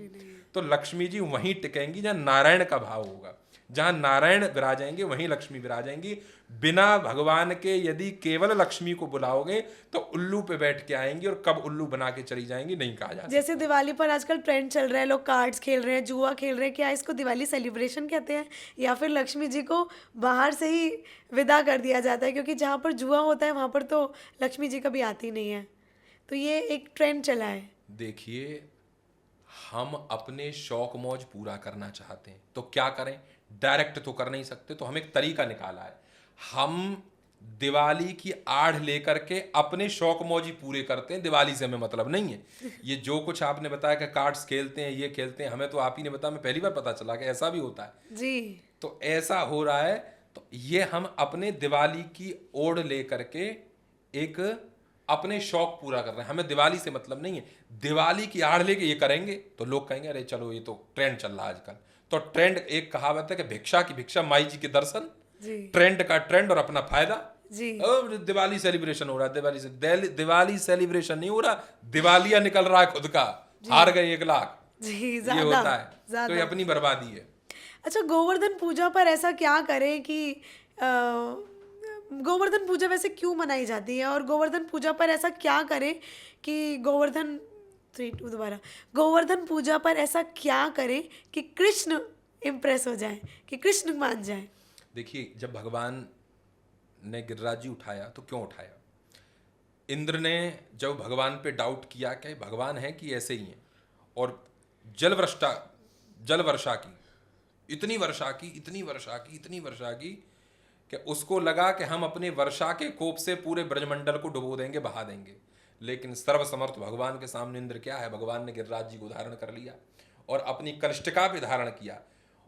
तो लक्ष्मी जी वहीं टिकेंगी जहाँ नारायण का भाव होगा। जहाँ नारायण विराजेंगे वहीं लक्ष्मी विराजेंगी। बिना भगवान के यदि केवल लक्ष्मी को बुलाओगे तो उल्लू पे बैठ के आएंगी, और कब उल्लू बना के चली जाएंगी नहीं कहा जा सकता। जैसे दिवाली पर आजकल ट्रेंड चल रहा है, लोग कार्ड्स खेल रहे हैं, जुआ खेल रहे हैं, क्या इसको दिवाली सेलिब्रेशन कहते हैं? या फिर लक्ष्मी जी को बाहर से ही विदा कर दिया जाता है? क्योंकि जहाँ पर जुआ होता है वहाँ पर तो लक्ष्मी जी कभी आती नहीं है। तो ये एक ट्रेंड चला है। देखिए, हम अपने शौक मौज पूरा करना चाहते हैं तो क्या करें? डायरेक्ट तो कर नहीं सकते, तो हम एक तरीका निकाला है। हम दिवाली की आड़ लेकर के अपने शौक मौजी पूरे करते हैं। दिवाली से हमें मतलब नहीं है। ये जो कुछ आपने बताया कि कार्ड्स खेलते हैं, ये खेलते हैं, हमें तो आप ही ने बताया, मैं पहली बार पता चला कि ऐसा भी होता है। जी तो ऐसा हो रहा है, तो ये हम अपने दिवाली की ओढ़ लेकर के एक अपने शौक पूरा कर रहे हैं। हमें दिवाली से मतलब नहीं है। दिवाली की आड़ लेके ये करेंगे तो लोग कहेंगे अरे चलो ये तो ट्रेंड चल रहा है आजकल। तो ट्रेंड, एक कहावत है कि भिक्षा की भिक्षा माई जी के दर्शन। जी ट्रेंड का ट्रेंड और अपना फायदा। जी दिवाली सेलिब्रेशन हो रहा है, दिवाली सेलिब्रेशन नहीं हो रहा, दिवालिया निकल रहा है खुद का। हार गए 1 लाख। जी ये ज्यादा होता है, तो ये ज्यादा। अपनी बर्बादी है। अच्छा, गोवर्धन पूजा पर ऐसा क्या करें कि गोवर्धन पूजा वैसे क्यों मनाई जाती है, और गोवर्धन पूजा पर ऐसा क्या करें कि गोवर्धन 3 2 दोबारा, गोवर्धन पूजा पर ऐसा क्या करें कि कृष्ण इम्प्रेस हो जाए, कि कृष्ण मान जाए। देखिए, जब भगवान ने गिरिराज जी उठाया तो क्यों उठाया? इंद्र ने जब भगवान पे डाउट किया कि भगवान है कि ऐसे ही हैं, और जल वर्षा की, इतनी वर्षा की, इतनी वर्षा की, इतनी वर्षा की कि उसको लगा कि हम अपने वर्षा के कोप से पूरे ब्रजमंडल को डुबो देंगे, बहा देंगे। लेकिन सर्वसमर्थ भगवान के सामने इंद्र क्या है? भगवान ने गिरिराज जी को धारण कर लिया और अपनी कनिष्ठिका पे धारण किया,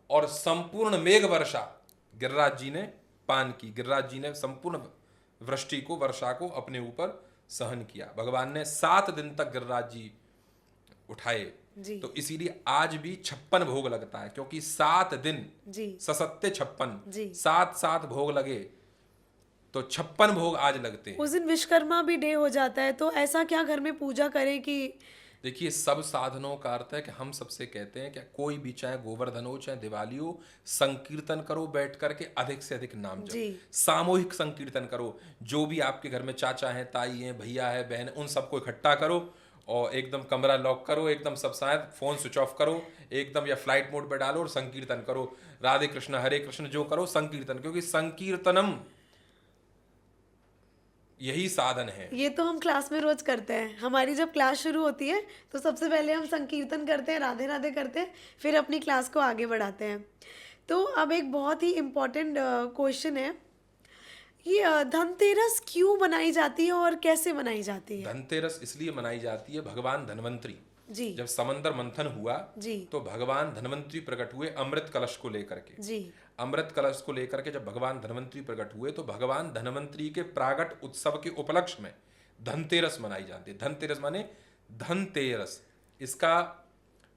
और संपूर्ण मेघ वर्षा गिरिराज जी ने पान की। गिरिराज जी ने संपूर्ण वृष्टि को, वर्षा को अपने ऊपर सहन किया। भगवान ने 7 दिन तक गिरिराज जी उठाए। जी तो इसीलिए आज भी 56 भोग लगता है, क्योंकि 7 दिन जी ससत्ते 56, जी 7 भोग लगे, तो 56 भोग आज लगते हैं। उस दिन विश्वकर्मा भी डे हो जाता है, तो ऐसा क्या घर में पूजा करें कि देखिए, सब साधनों का अर्थ है कि हम सबसे कहते हैं कि कोई भी, चाहे गोवर्धन हो चाहे दिवाली हो, संकीर्तन करो बैठ करके, अधिक से अधिक नाम जी। जपो, सामूहिक संकीर्तन करो। जो भी आपके घर में चाचा हैं, ताई हैं, भैया है, बहन है, उन सबको इकट्ठा करो और एकदम कमरा लॉक करो, एकदम सब, शायद फोन स्विच ऑफ करो एकदम, या फ्लाइट मोड पे डालो और संकीर्तन करो। राधे कृष्ण हरे कृष्ण जो करो, संकीर्तन, क्योंकि संकीर्तनम यही साधन है। ये तो हम क्लास में रोज करते हैं। हमारी जब क्लास शुरू होती है तो सबसे पहले हम संकीर्तन करते हैं, राधे राधे करते हैं, फिर अपनी क्लास को आगे बढ़ाते हैं। तो अब एक बहुत ही इम्पोर्टेंट क्वेश्चन है, ये धनतेरस क्यों मनाई जाती है और कैसे मनाई जाती है? धनतेरस इसलिए मनाई जाती है, भगवान धनवंतरी जी जब समंदर मंथन हुआ जी तो भगवान धनवंतरी प्रकट हुए अमृत कलश को लेकर के। जी अमृत कलश को लेकर के जब भगवान धनवंतरी प्रकट हुए तो भगवान धनवंतरी के प्रागट उत्सव के उपलक्ष्य में धनतेरस मनाई जाती है। धनतेरस माने धनतेरस। इसका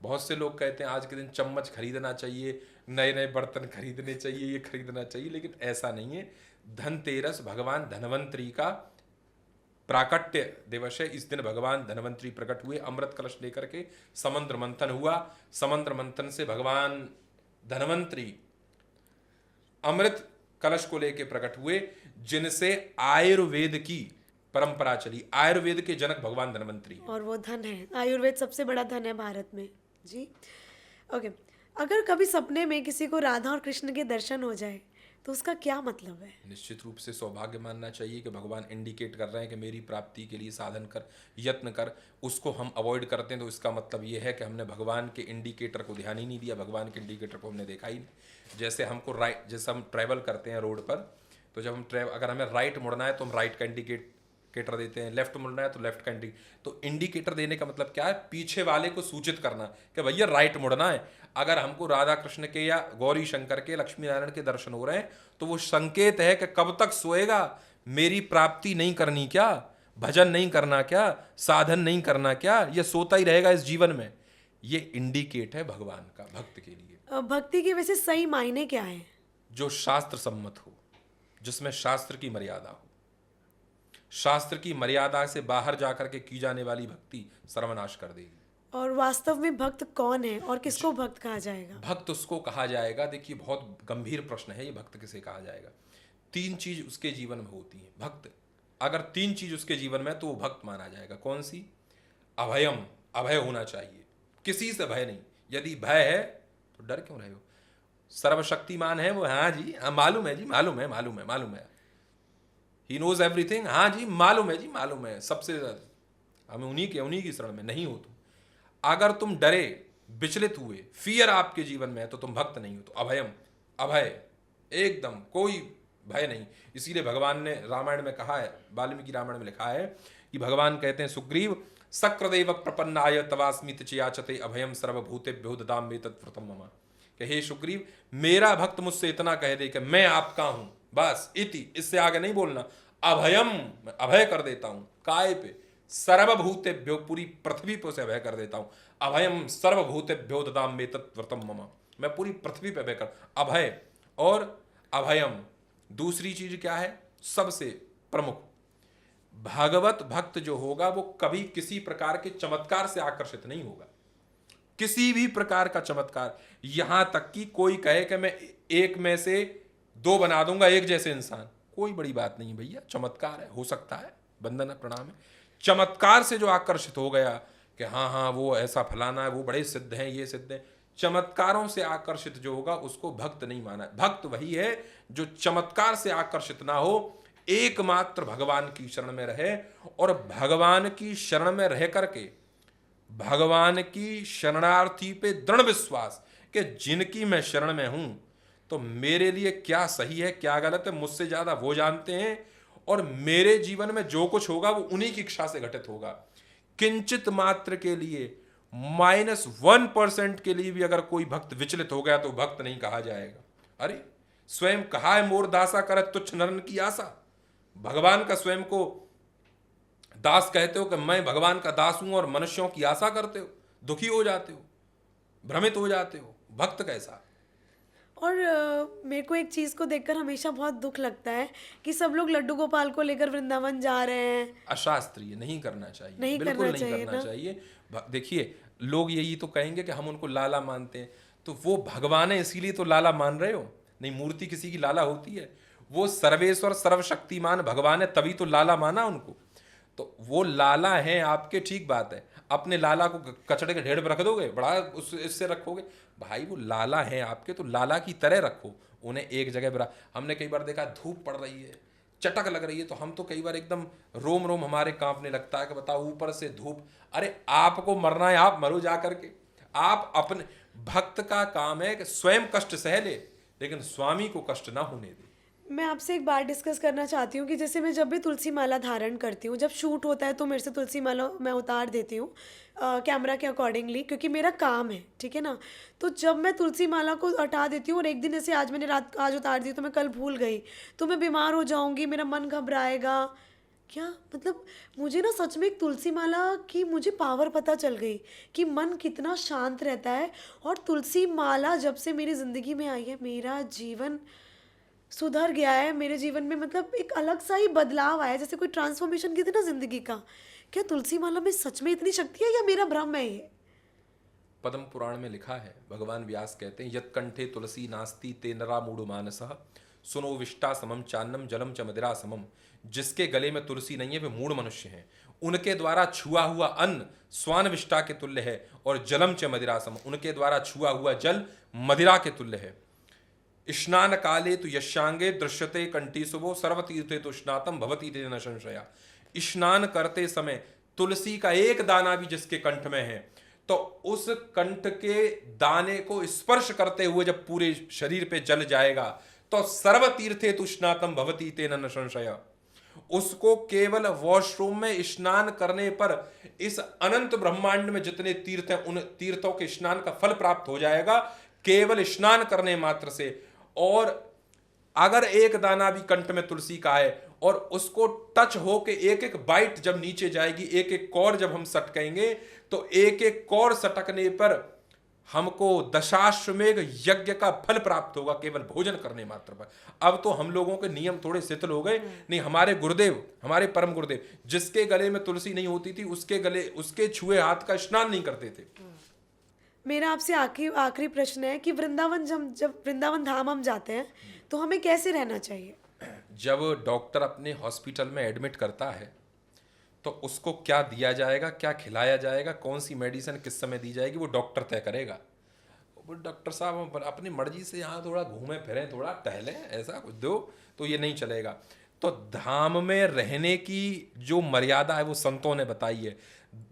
बहुत से लोग कहते हैं आज के दिन चम्मच खरीदना चाहिए, नए नए बर्तन खरीदने चाहिए, ये खरीदना चाहिए, लेकिन ऐसा नहीं है। धनतेरस भगवान धनवंतरी का प्राकट्य दिवस है। इस दिन भगवान धनवंतरी प्रकट हुए अमृत कलश लेकर के। समुद्र मंथन हुआ, समुद्र मंथन से भगवान धनवंतरी अमृत कलश को लेकर प्रकट हुए, जिनसे आयुर्वेद की परंपरा चली। आयुर्वेद के जनक भगवान धनवंतरी। और वो धन है, आयुर्वेद सबसे बड़ा धन है भारत में। जी ओके। अगर कभी सपने में किसी को राधा और कृष्ण के दर्शन हो जाए तो उसका क्या मतलब है? निश्चित रूप से सौभाग्य मानना चाहिए कि भगवान इंडिकेट कर रहे हैं कि मेरी प्राप्ति के लिए साधन कर, यत्न कर। उसको हम अवॉइड करते हैं तो इसका मतलब ये है कि हमने भगवान के इंडिकेटर को ध्यान ही नहीं दिया, भगवान के इंडिकेटर को हमने देखा ही नहीं। जैसे हमको राइट, जैसे हम ट्रैवल करते हैं रोड पर, तो जब हम अगर हमें राइट मुड़ना है तो हम राइट का इंडिकेटर देते हैं, लेफ्ट मुड़ना है तो लेफ्ट का तो इंडिकेटर देने का मतलब क्या है? पीछे वाले को सूचित करना कि भैया राइट मुड़ना है। अगर हमको राधा कृष्ण के या गौरी शंकर के, लक्ष्मी नारायण के दर्शन हो रहे हैं तो वो संकेत है कि कब तक सोएगा, मेरी प्राप्ति नहीं करनी क्या, भजन नहीं करना क्या, साधन नहीं करना क्या, ये सोता ही रहेगा इस जीवन में। ये इंडिकेट है भगवान का भक्त के लिए। भक्ति के वैसे सही मायने क्या है? जो शास्त्र सम्मत हो, जिसमें शास्त्र की मर्यादा हो। शास्त्र की मर्यादा से बाहर जाकर के की जाने वाली भक्ति सर्वनाश कर देगी। और वास्तव में भक्त कौन है और किसको भक्त कहा जाएगा? भक्त उसको कहा जाएगा, देखिए बहुत गंभीर प्रश्न है ये, भक्त किसे कहा जाएगा? 3 चीज उसके जीवन में होती है। भक्त अगर 3 चीज उसके जीवन में तो वो भक्त माना जाएगा। कौन सी? अभयम, अभय होना चाहिए, किसी से भय नहीं। यदि भय है तो डर क्यों रहे हो? सर्वशक्तिमान है वो, हाँ जी हाँ मालूम है जी, मालूम है, मालूम है, मालूम है, ही नोज एवरीथिंग, हाँ जी मालूम है जी, मालूम है, सबसे हमें उन्हीं की शरण में नहीं हो। तुम अगर तुम डरे, विचलित हुए, फियर आपके जीवन में है तो तुम भक्त नहीं हो। तो अभयम, अभय, एकदम कोई भय नहीं। इसीलिए भगवान ने रामायण में कहा है, वाल्मीकि रामायण में लिखा है कि भगवान कहते हैं सुग्रीव सक्रदेव प्रपन्नाय तवास्मित च याचते अभयम सर्वभूतेभ्यो ददामि तत्व्रतम मम, कि हे सुग्रीव मेरा भक्त मुझसे इतना कह दे कि मैं आपका हूं, बस इति, इससे आगे नहीं बोलना। अभयम, अभय कर देता हूं, काय पे, सर्वभूतेभ्यो, पूरी पृथ्वी पे उसे अभय कर देता हूं। अभयम सर्वभूतेभ्यो ददामि तत्व्रतम मम, मैं पूरी पृथ्वी पे अभय कर, अभय और अभयम। दूसरी चीज क्या है सबसे प्रमुख, भागवत भक्त जो होगा वो कभी किसी प्रकार के चमत्कार से आकर्षित नहीं होगा, किसी भी प्रकार का चमत्कार। यहां तक कि कोई कहे कि मैं एक में से दो बना दूंगा एक जैसे इंसान, कोई बड़ी बात नहीं भैया, चमत्कार है, हो सकता है, वंदन है, प्रणाम है। चमत्कार से जो आकर्षित हो गया कि हाँ हाँ वो ऐसा फलाना है, वो बड़े सिद्ध हैं, ये सिद्ध है, चमत्कारों से आकर्षित जो होगा उसको भक्त नहीं माना। भक्त वही है जो चमत्कार से आकर्षित ना हो, एकमात्र भगवान की शरण में रहे, और भगवान की शरण में रह करके भगवान की शरणार्थी पे दृढ़ विश्वास कि जिनकी मैं शरण में हूं तो मेरे लिए क्या सही है क्या गलत है मुझसे ज्यादा वो जानते हैं, और मेरे जीवन में जो कुछ होगा वो उन्हीं की इच्छा से घटित होगा। किंचित मात्र के लिए, -1% के लिए भी अगर कोई भक्त विचलित हो गया तो भक्त नहीं कहा जाएगा। अरे स्वयं कहा है मोर दासा करत तुच्छ नरन की आशा, भगवान का स्वयं को दास कहते हो कि मैं भगवान का दास हूं और मनुष्यों की आशा करते हो, दुखी हो जाते हो, भ्रमित हो जाते हो, भक्त कैसा। और मेरे को एक चीज़ को देखकर हमेशा बहुत दुख लगता है कि सब लोग लड्डू गोपाल को लेकर वृंदावन जा रहे हैं। अशास्त्रीय, नहीं करना चाहिए, नहीं बिल्कुल करना नहीं चाहिए करना ना। चाहिए। देखिए लोग यही तो कहेंगे कि हम उनको लाला मानते हैं, तो वो भगवान है इसीलिए तो लाला मान रहे हो, नहीं मूर्ति किसी की लाला होती है, वो सर्वेश्वर सर्वशक्तिमान भगवान है तभी तो लाला माना उनको। तो वो लाला हैं आपके, ठीक बात है, अपने लाला को कचड़े के ढेर पर रख दोगे, बड़ा उस इससे रखोगे, भाई वो लाला हैं आपके तो लाला की तरह रखो उन्हें एक जगह पर। हमने कई बार देखा धूप पड़ रही है, चटक लग रही है, तो हम तो कई बार एकदम रोम रोम हमारे कांपने लगता है कि बताओ ऊपर से धूप। अरे आपको मरना है, आप मरो जा करके। आप अपने भक्त का काम है कि स्वयं कष्ट सह ले लेकिन स्वामी को कष्ट ना होने दे। मैं आपसे एक बात डिस्कस करना चाहती हूँ कि जैसे मैं जब भी तुलसी माला धारण करती हूँ, जब शूट होता है तो मेरे से तुलसी माला मैं उतार देती हूँ कैमरा के अकॉर्डिंगली, क्योंकि मेरा काम है, ठीक है ना। तो जब मैं तुलसी माला को हटा देती हूँ और एक दिन ऐसे आज मैंने आज उतार दी तो मैं कल भूल गई तो मैं बीमार हो जाऊँगी, मेरा मन घबराएगा क्या, मतलब मुझे ना सच में एक तुलसी माला की मुझे पावर पता चल गई कि मन कितना शांत रहता है। और तुलसी माला जब से मेरी ज़िंदगी में आई है मेरा जीवन सुधर गया है, मेरे जीवन में मतलब एक अलग सा ही बदलाव आया, जैसे कोई ट्रांसफॉर्मेशन की थी ना जिंदगी का। क्या तुलसी माला में सच में इतनी शक्ति है या मेरा भ्रम है ये? पद्म पुराण में लिखा है, भगवान व्यास कहते हैं यत्कंठे तुलसी नास्ति ते नरा मूढ़ मानसः सुनो विष्टा समम चान्नम जलम च मदिरा समम, जिसके गले में तुलसी नहीं है वे मूढ़ मनुष्य हैं, उनके द्वारा छुआ हुआ अन्न स्वान विष्टा के तुल्य है, और जलम च मदिरा समम, उनके द्वारा छुआ हुआ जल मदिरा के तुल्य है। स्नान काले तो यशांगे दृश्यते कंठी शुभो सर्वतीर्थे तो स्नातम भवती तेन संशया। स्नान करते समय तुलसी का एक दाना भी जिसके कंठ में है तो उस कंठ के दाने को स्पर्श करते हुए जब पूरे शरीर पे जल जाएगा तो सर्वतीर्थे तो स्नातम भवती तेन संशया। उसको केवल वॉशरूम में स्नान करने पर इस अनंत ब्रह्मांड में जितने तीर्थ हैं उन तीर्थों के स्नान का फल प्राप्त हो जाएगा केवल स्नान करने मात्र से। और अगर एक दाना भी कंठ में तुलसी का है और उसको टच हो के एक एक बाइट जब नीचे जाएगी, एक एक कौर जब हम सटकेंगे तो एक एक कौर सटकने पर हमको दशाश्वमेध यज्ञ का फल प्राप्त होगा केवल भोजन करने मात्र पर। अब तो हम लोगों के नियम थोड़े शिथिल हो गए, नहीं हमारे गुरुदेव, हमारे परम गुरुदेव जिसके गले में तुलसी नहीं होती थी उसके गले उसके छुए हाथ का स्नान नहीं करते थे। मेरा आपसे आखिरी प्रश्न है कि वृंदावन जब वृंदावन धाम हम जाते हैं तो हमें कैसे रहना चाहिए? जब डॉक्टर अपने हॉस्पिटल में एडमिट करता है तो उसको क्या दिया जाएगा, क्या खिलाया जाएगा, कौन सी मेडिसिन किस समय दी जाएगी वो डॉक्टर तय करेगा। वो डॉक्टर साहब अपनी मर्जी से यहाँ थोड़ा घूमें फिरें, थोड़ा टहलें, ऐसा कुछ दो तो ये नहीं चलेगा। तो धाम में रहने की जो मर्यादा है वो संतों ने बताई है।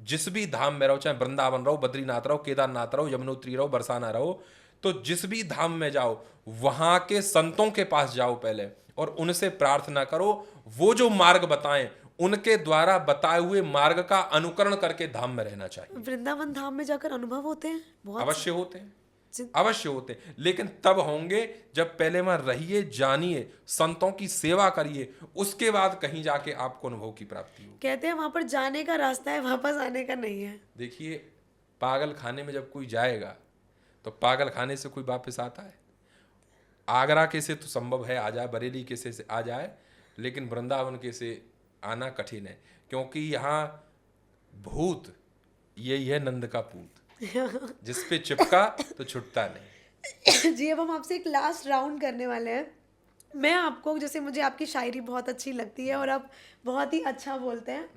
जिस भी धाम में रहो, चाहे वृंदावन रहो, बद्रीनाथ रहो, केदारनाथ रहो, यमुनोत्री रहो, बरसाना रहो, तो जिस भी धाम में जाओ वहां के संतों के पास जाओ पहले और उनसे प्रार्थना करो, वो जो मार्ग बताएं उनके द्वारा बताए हुए मार्ग का अनुकरण करके धाम में रहना चाहिए। वृंदावन धाम में जाकर अनुभव होते हैं बहुत अवश्य होते हैं, जिन- अवश्य होते हैं, लेकिन तब होंगे जब पहले वहां रहिए, जानिए, संतों की सेवा करिए, उसके बाद कहीं जाके आपको अनुभव की प्राप्ति हो। कहते हैं वहां पर जाने का रास्ता है, वापस आने का नहीं है। देखिए, पागल खाने में जब कोई जाएगा तो पागल खाने से कोई वापस आता है? आगरा के से तो संभव है आ जाए, बरेली के से आ जाए, लेकिन वृंदावन के से आना कठिन है, क्योंकि यहाँ भूत यही है नंद का पूत, जिस पे चिपका तो छुटता नहीं। जी, अब हम आपसे एक लास्ट राउंड करने वाले हैं। मैं आपको, जैसे मुझे आपकी शायरी बहुत अच्छी लगती है और आप बहुत ही अच्छा बोलते हैं,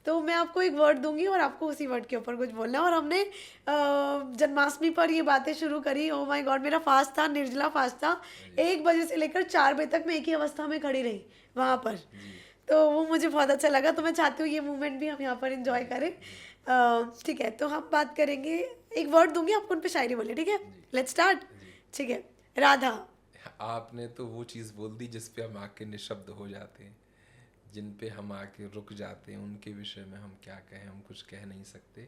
तो मैं आपको एक वर्ड दूंगी और आपको उसी वर्ड के ऊपर कुछ बोलना है। और हमने जन्माष्टमी पर ये बातें शुरू करी। ओ माय गॉड, मेरा फास्ट था, निर्जला फास्ट था, 1 बजे से लेकर 4 बजे तक मैं एक ही अवस्था में खड़ी रही वहाँ पर, तो वो मुझे बहुत अच्छा लगा। तो मैं चाहती हूँ ये मूवमेंट भी हम यहाँ पर एंजॉय करें। ठीक है, तो हम बात करेंगे, एक वर्ड दूंगी आपको, उन पे शायरी बोलिए, ठीक है? Let's start. ठीक है, राधा। आपने तो वो चीज़ बोल दी जिस पे हम आके निशब्द हो जाते हैं, जिन पे हम आके रुक जाते हैं, उनके विषय में हम क्या कहें, हम कुछ कह नहीं सकते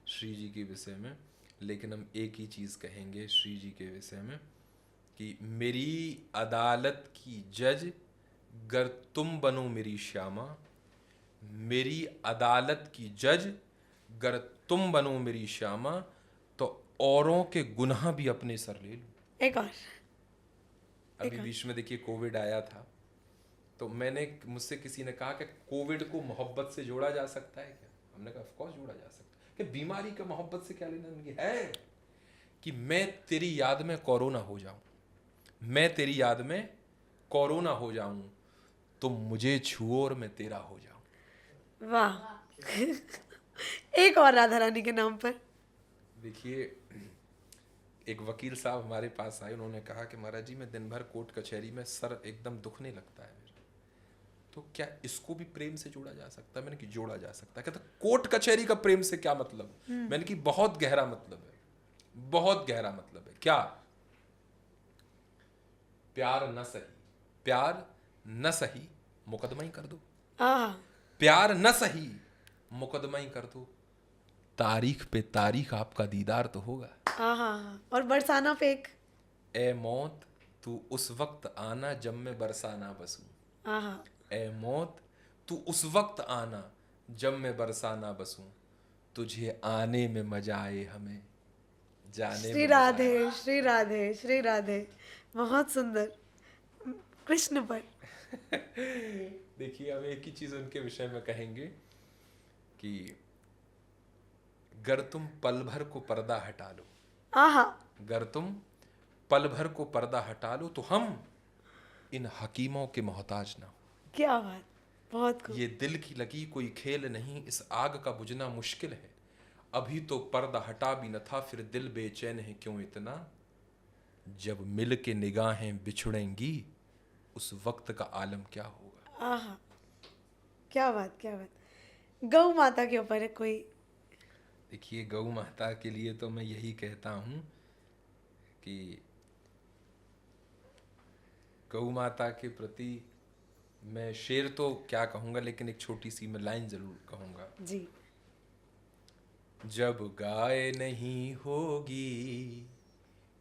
श्री जी के विषय में। लेकिन हम एक ही चीज़ कहेंगे श्री जी के विषय में कि मेरी अदालत की जज गर तुम बनो मेरी श्यामा, मेरी अदालत की जज गर तुम बनो मेरी श्यामा, तो औरों के गुनाह भी अपने सर ले लो। एक और। अभी बीच में देखिए कोविड आया था, तो मुझसे किसी ने कहा कि कोविड को मोहब्बत से जोड़ा जा सकता है क्या? हमने कहा ऑफ कोर्स जोड़ा जा सकता है, कि बीमारी का मोहब्बत से क्या लेना देना है? कि मैं तेरी याद में कोरोना हो जाऊं, मैं तेरी याद में कोरोना हो जाऊं, तुम मुझे छुओ और मैं तेरा हो जाऊं। वाह। एक और राधा रानी के नाम पर। देखिए, एक वकील साहब हमारे पास आए, उन्होंने कहा कि महाराज जी, मैं दिन भर कोर्ट कचहरी में सर एकदम दुखने लगता है मेरा, तो क्या इसको भी प्रेम से जोड़ा जा सकता है? मैंने कि जोड़ा जा सकता है। कहता कोर्ट कचहरी का प्रेम से क्या मतलब? मैंने कि बहुत गहरा मतलब है, बहुत गहरा मतलब है। क्या? प्यार न सही, प्यार न सही, मुकदमा ही कर दो। प्यार न सही, मुकदमा ही कर दो, तारीख पे तारीख आपका दीदार तो होगा। और बरसाना फेक। ए मौत तू उस वक्त आना जब मैं बरसाना बसूं, ए मौत तू उस वक्त आना जब मैं बरसाना बसूं, तुझे आने में मजा आए हमें जाने श्री में मजा राधे, आए। श्री राधे, श्री राधे। बहुत सुंदर। कृष्ण पर। देखिए, हम एक ही चीज उनके विषय में कहेंगे कि गर तुम पल भर को पर्दा हटा लो, गर तुम पल भर को पर्दा हटा लो, तो हम इन हकीमों के मोहताज ना हो। क्या बात, बहुत खूब। ये दिल की लगी कोई खेल नहीं, इस आग का बुझना मुश्किल है, अभी तो पर्दा हटा भी न था, फिर दिल बेचैन है क्यों इतना, जब मिल के निगाहें बिछुड़ेंगी उस वक्त का आलम क्या होगा। क्या बात, क्या बात। गौ माता के ऊपर है कोई? देखिए, गौ माता के लिए तो मैं यही कहता हूँ कि गौ माता के प्रति मैं शेर तो क्या कहूँगा, लेकिन एक छोटी सी मैं लाइन जरूर कहूँगा जी। जब गाय नहीं होगी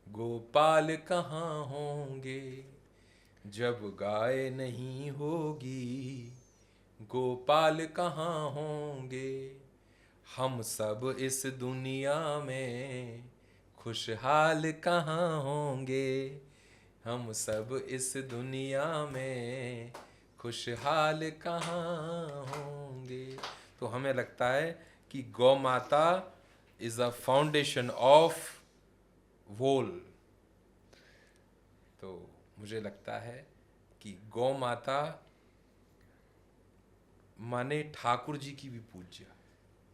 गोपाल कहाँ होंगे, जब गाय नहीं होगी गोपाल कहाँ होंगे, हम सब इस दुनिया में खुशहाल कहाँ होंगे, हम सब इस दुनिया में खुशहाल कहाँ होंगे। तो हमें लगता है कि गौ माता इज अ फाउंडेशन ऑफ वोल। तो मुझे लगता है कि गौ माता माने ठाकुर जी की भी पूज्य।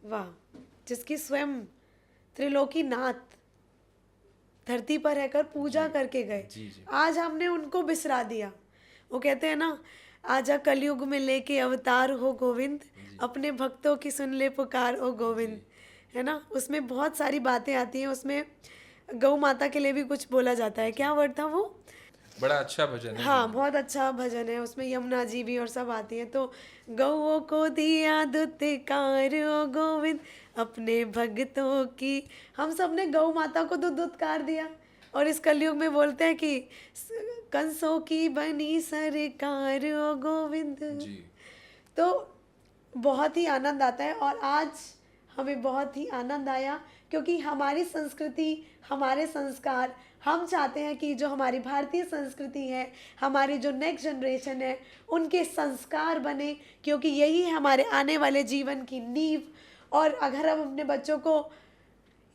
वाह, जिसकी स्वयं त्रिलोकी नाथ धरती पर रहकर पूजा करके गए। जी जी। आज हमने उनको बिसरा दिया। वो कहते हैं ना, आजा कलयुग में लेके अवतार हो गोविंद, अपने भक्तों की सुन ले पुकार ओ गोविंद, है ना? उसमें बहुत सारी बातें आती हैं। उसमें गौ माता के लिए भी कुछ बोला जाता है, क्या वर्ड था वो? बड़ा अच्छा भजन है। हाँ, बहुत अच्छा भजन है, उसमें यमुना जी भी और सब आती है। तो गौओं को दिया दुत्कार ओ गोविंद अपने भक्तों की, हम सब ने गौ माता को तो दुत्कार दिया। और इस कलयुग में बोलते हैं कि कंसों की बनी सरकार ओ गोविंद। जी। तो बहुत ही आनंद आता है, और आज हमें बहुत ही आनंद आया क्योंकि हमारी संस्कृति, हमारे संस्कार, हम चाहते हैं कि जो हमारी भारतीय संस्कृति है, हमारी जो नेक्स्ट जनरेशन है, उनके संस्कार बने, क्योंकि यही हमारे आने वाले जीवन की नींव। और अगर हम अपने बच्चों को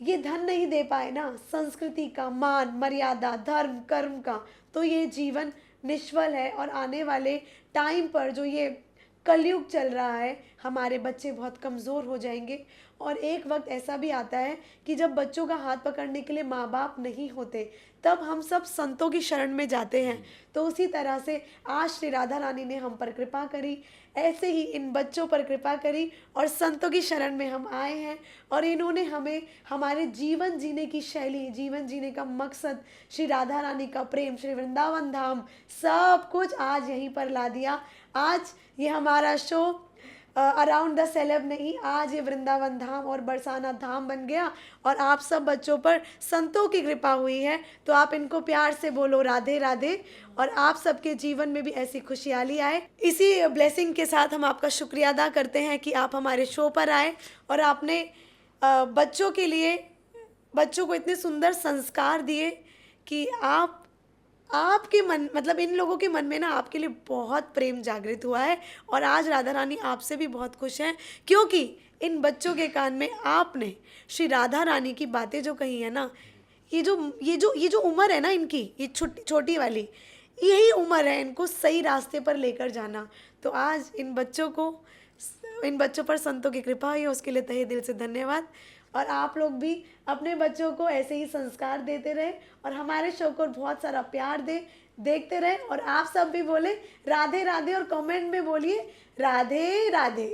ये धन नहीं दे पाए ना, संस्कृति का, मान मर्यादा, धर्म कर्म का, तो ये जीवन निष्फल है। और आने वाले टाइम पर जो ये कलयुग चल रहा है, हमारे बच्चे बहुत कमज़ोर हो जाएंगे। और एक वक्त ऐसा भी आता है कि जब बच्चों का हाथ पकड़ने के लिए माँ बाप नहीं होते, तब हम सब संतों की शरण में जाते हैं। तो उसी तरह से आज श्री राधा रानी ने हम पर कृपा करी, ऐसे ही इन बच्चों पर कृपा करी और संतों की शरण में हम आए हैं। और इन्होंने हमें हमारे जीवन जीने की शैली, जीवन जीने का मकसद, श्री राधा रानी का प्रेम, श्री वृंदावन धाम, सब कुछ आज यहीं पर ला दिया। आज ये हमारा शो अराउंड द सेलेब नहीं, आज ये वृंदावन धाम और बरसाना धाम बन गया। और आप सब बच्चों पर संतों की कृपा हुई है, तो आप इनको प्यार से बोलो राधे राधे, और आप सबके जीवन में भी ऐसी खुशहाली आए। इसी ब्लेसिंग के साथ हम आपका शुक्रिया अदा करते हैं कि आप हमारे शो पर आए और आपने बच्चों के लिए, बच्चों को इतने सुंदर संस्कार दिए कि आपके मन, मतलब इन लोगों के मन में ना आपके लिए बहुत प्रेम जागृत हुआ है। और आज राधा रानी आपसे भी बहुत खुश हैं, क्योंकि इन बच्चों के कान में आपने श्री राधा रानी की बातें जो कही है ना, ये जो उम्र है ना इनकी, ये छोटी वाली, यही उम्र है इनको सही रास्ते पर लेकर जाना। तो आज इन बच्चों पर संतों की कृपा हुई, उसके लिए तहे दिल से धन्यवाद। और आप लोग भी अपने बच्चों को ऐसे ही संस्कार देते रहे और हमारे शो को बहुत सारा प्यार देखते रहे। और आप सब भी बोले राधे राधे और कमेंट में बोलिए राधे राधे।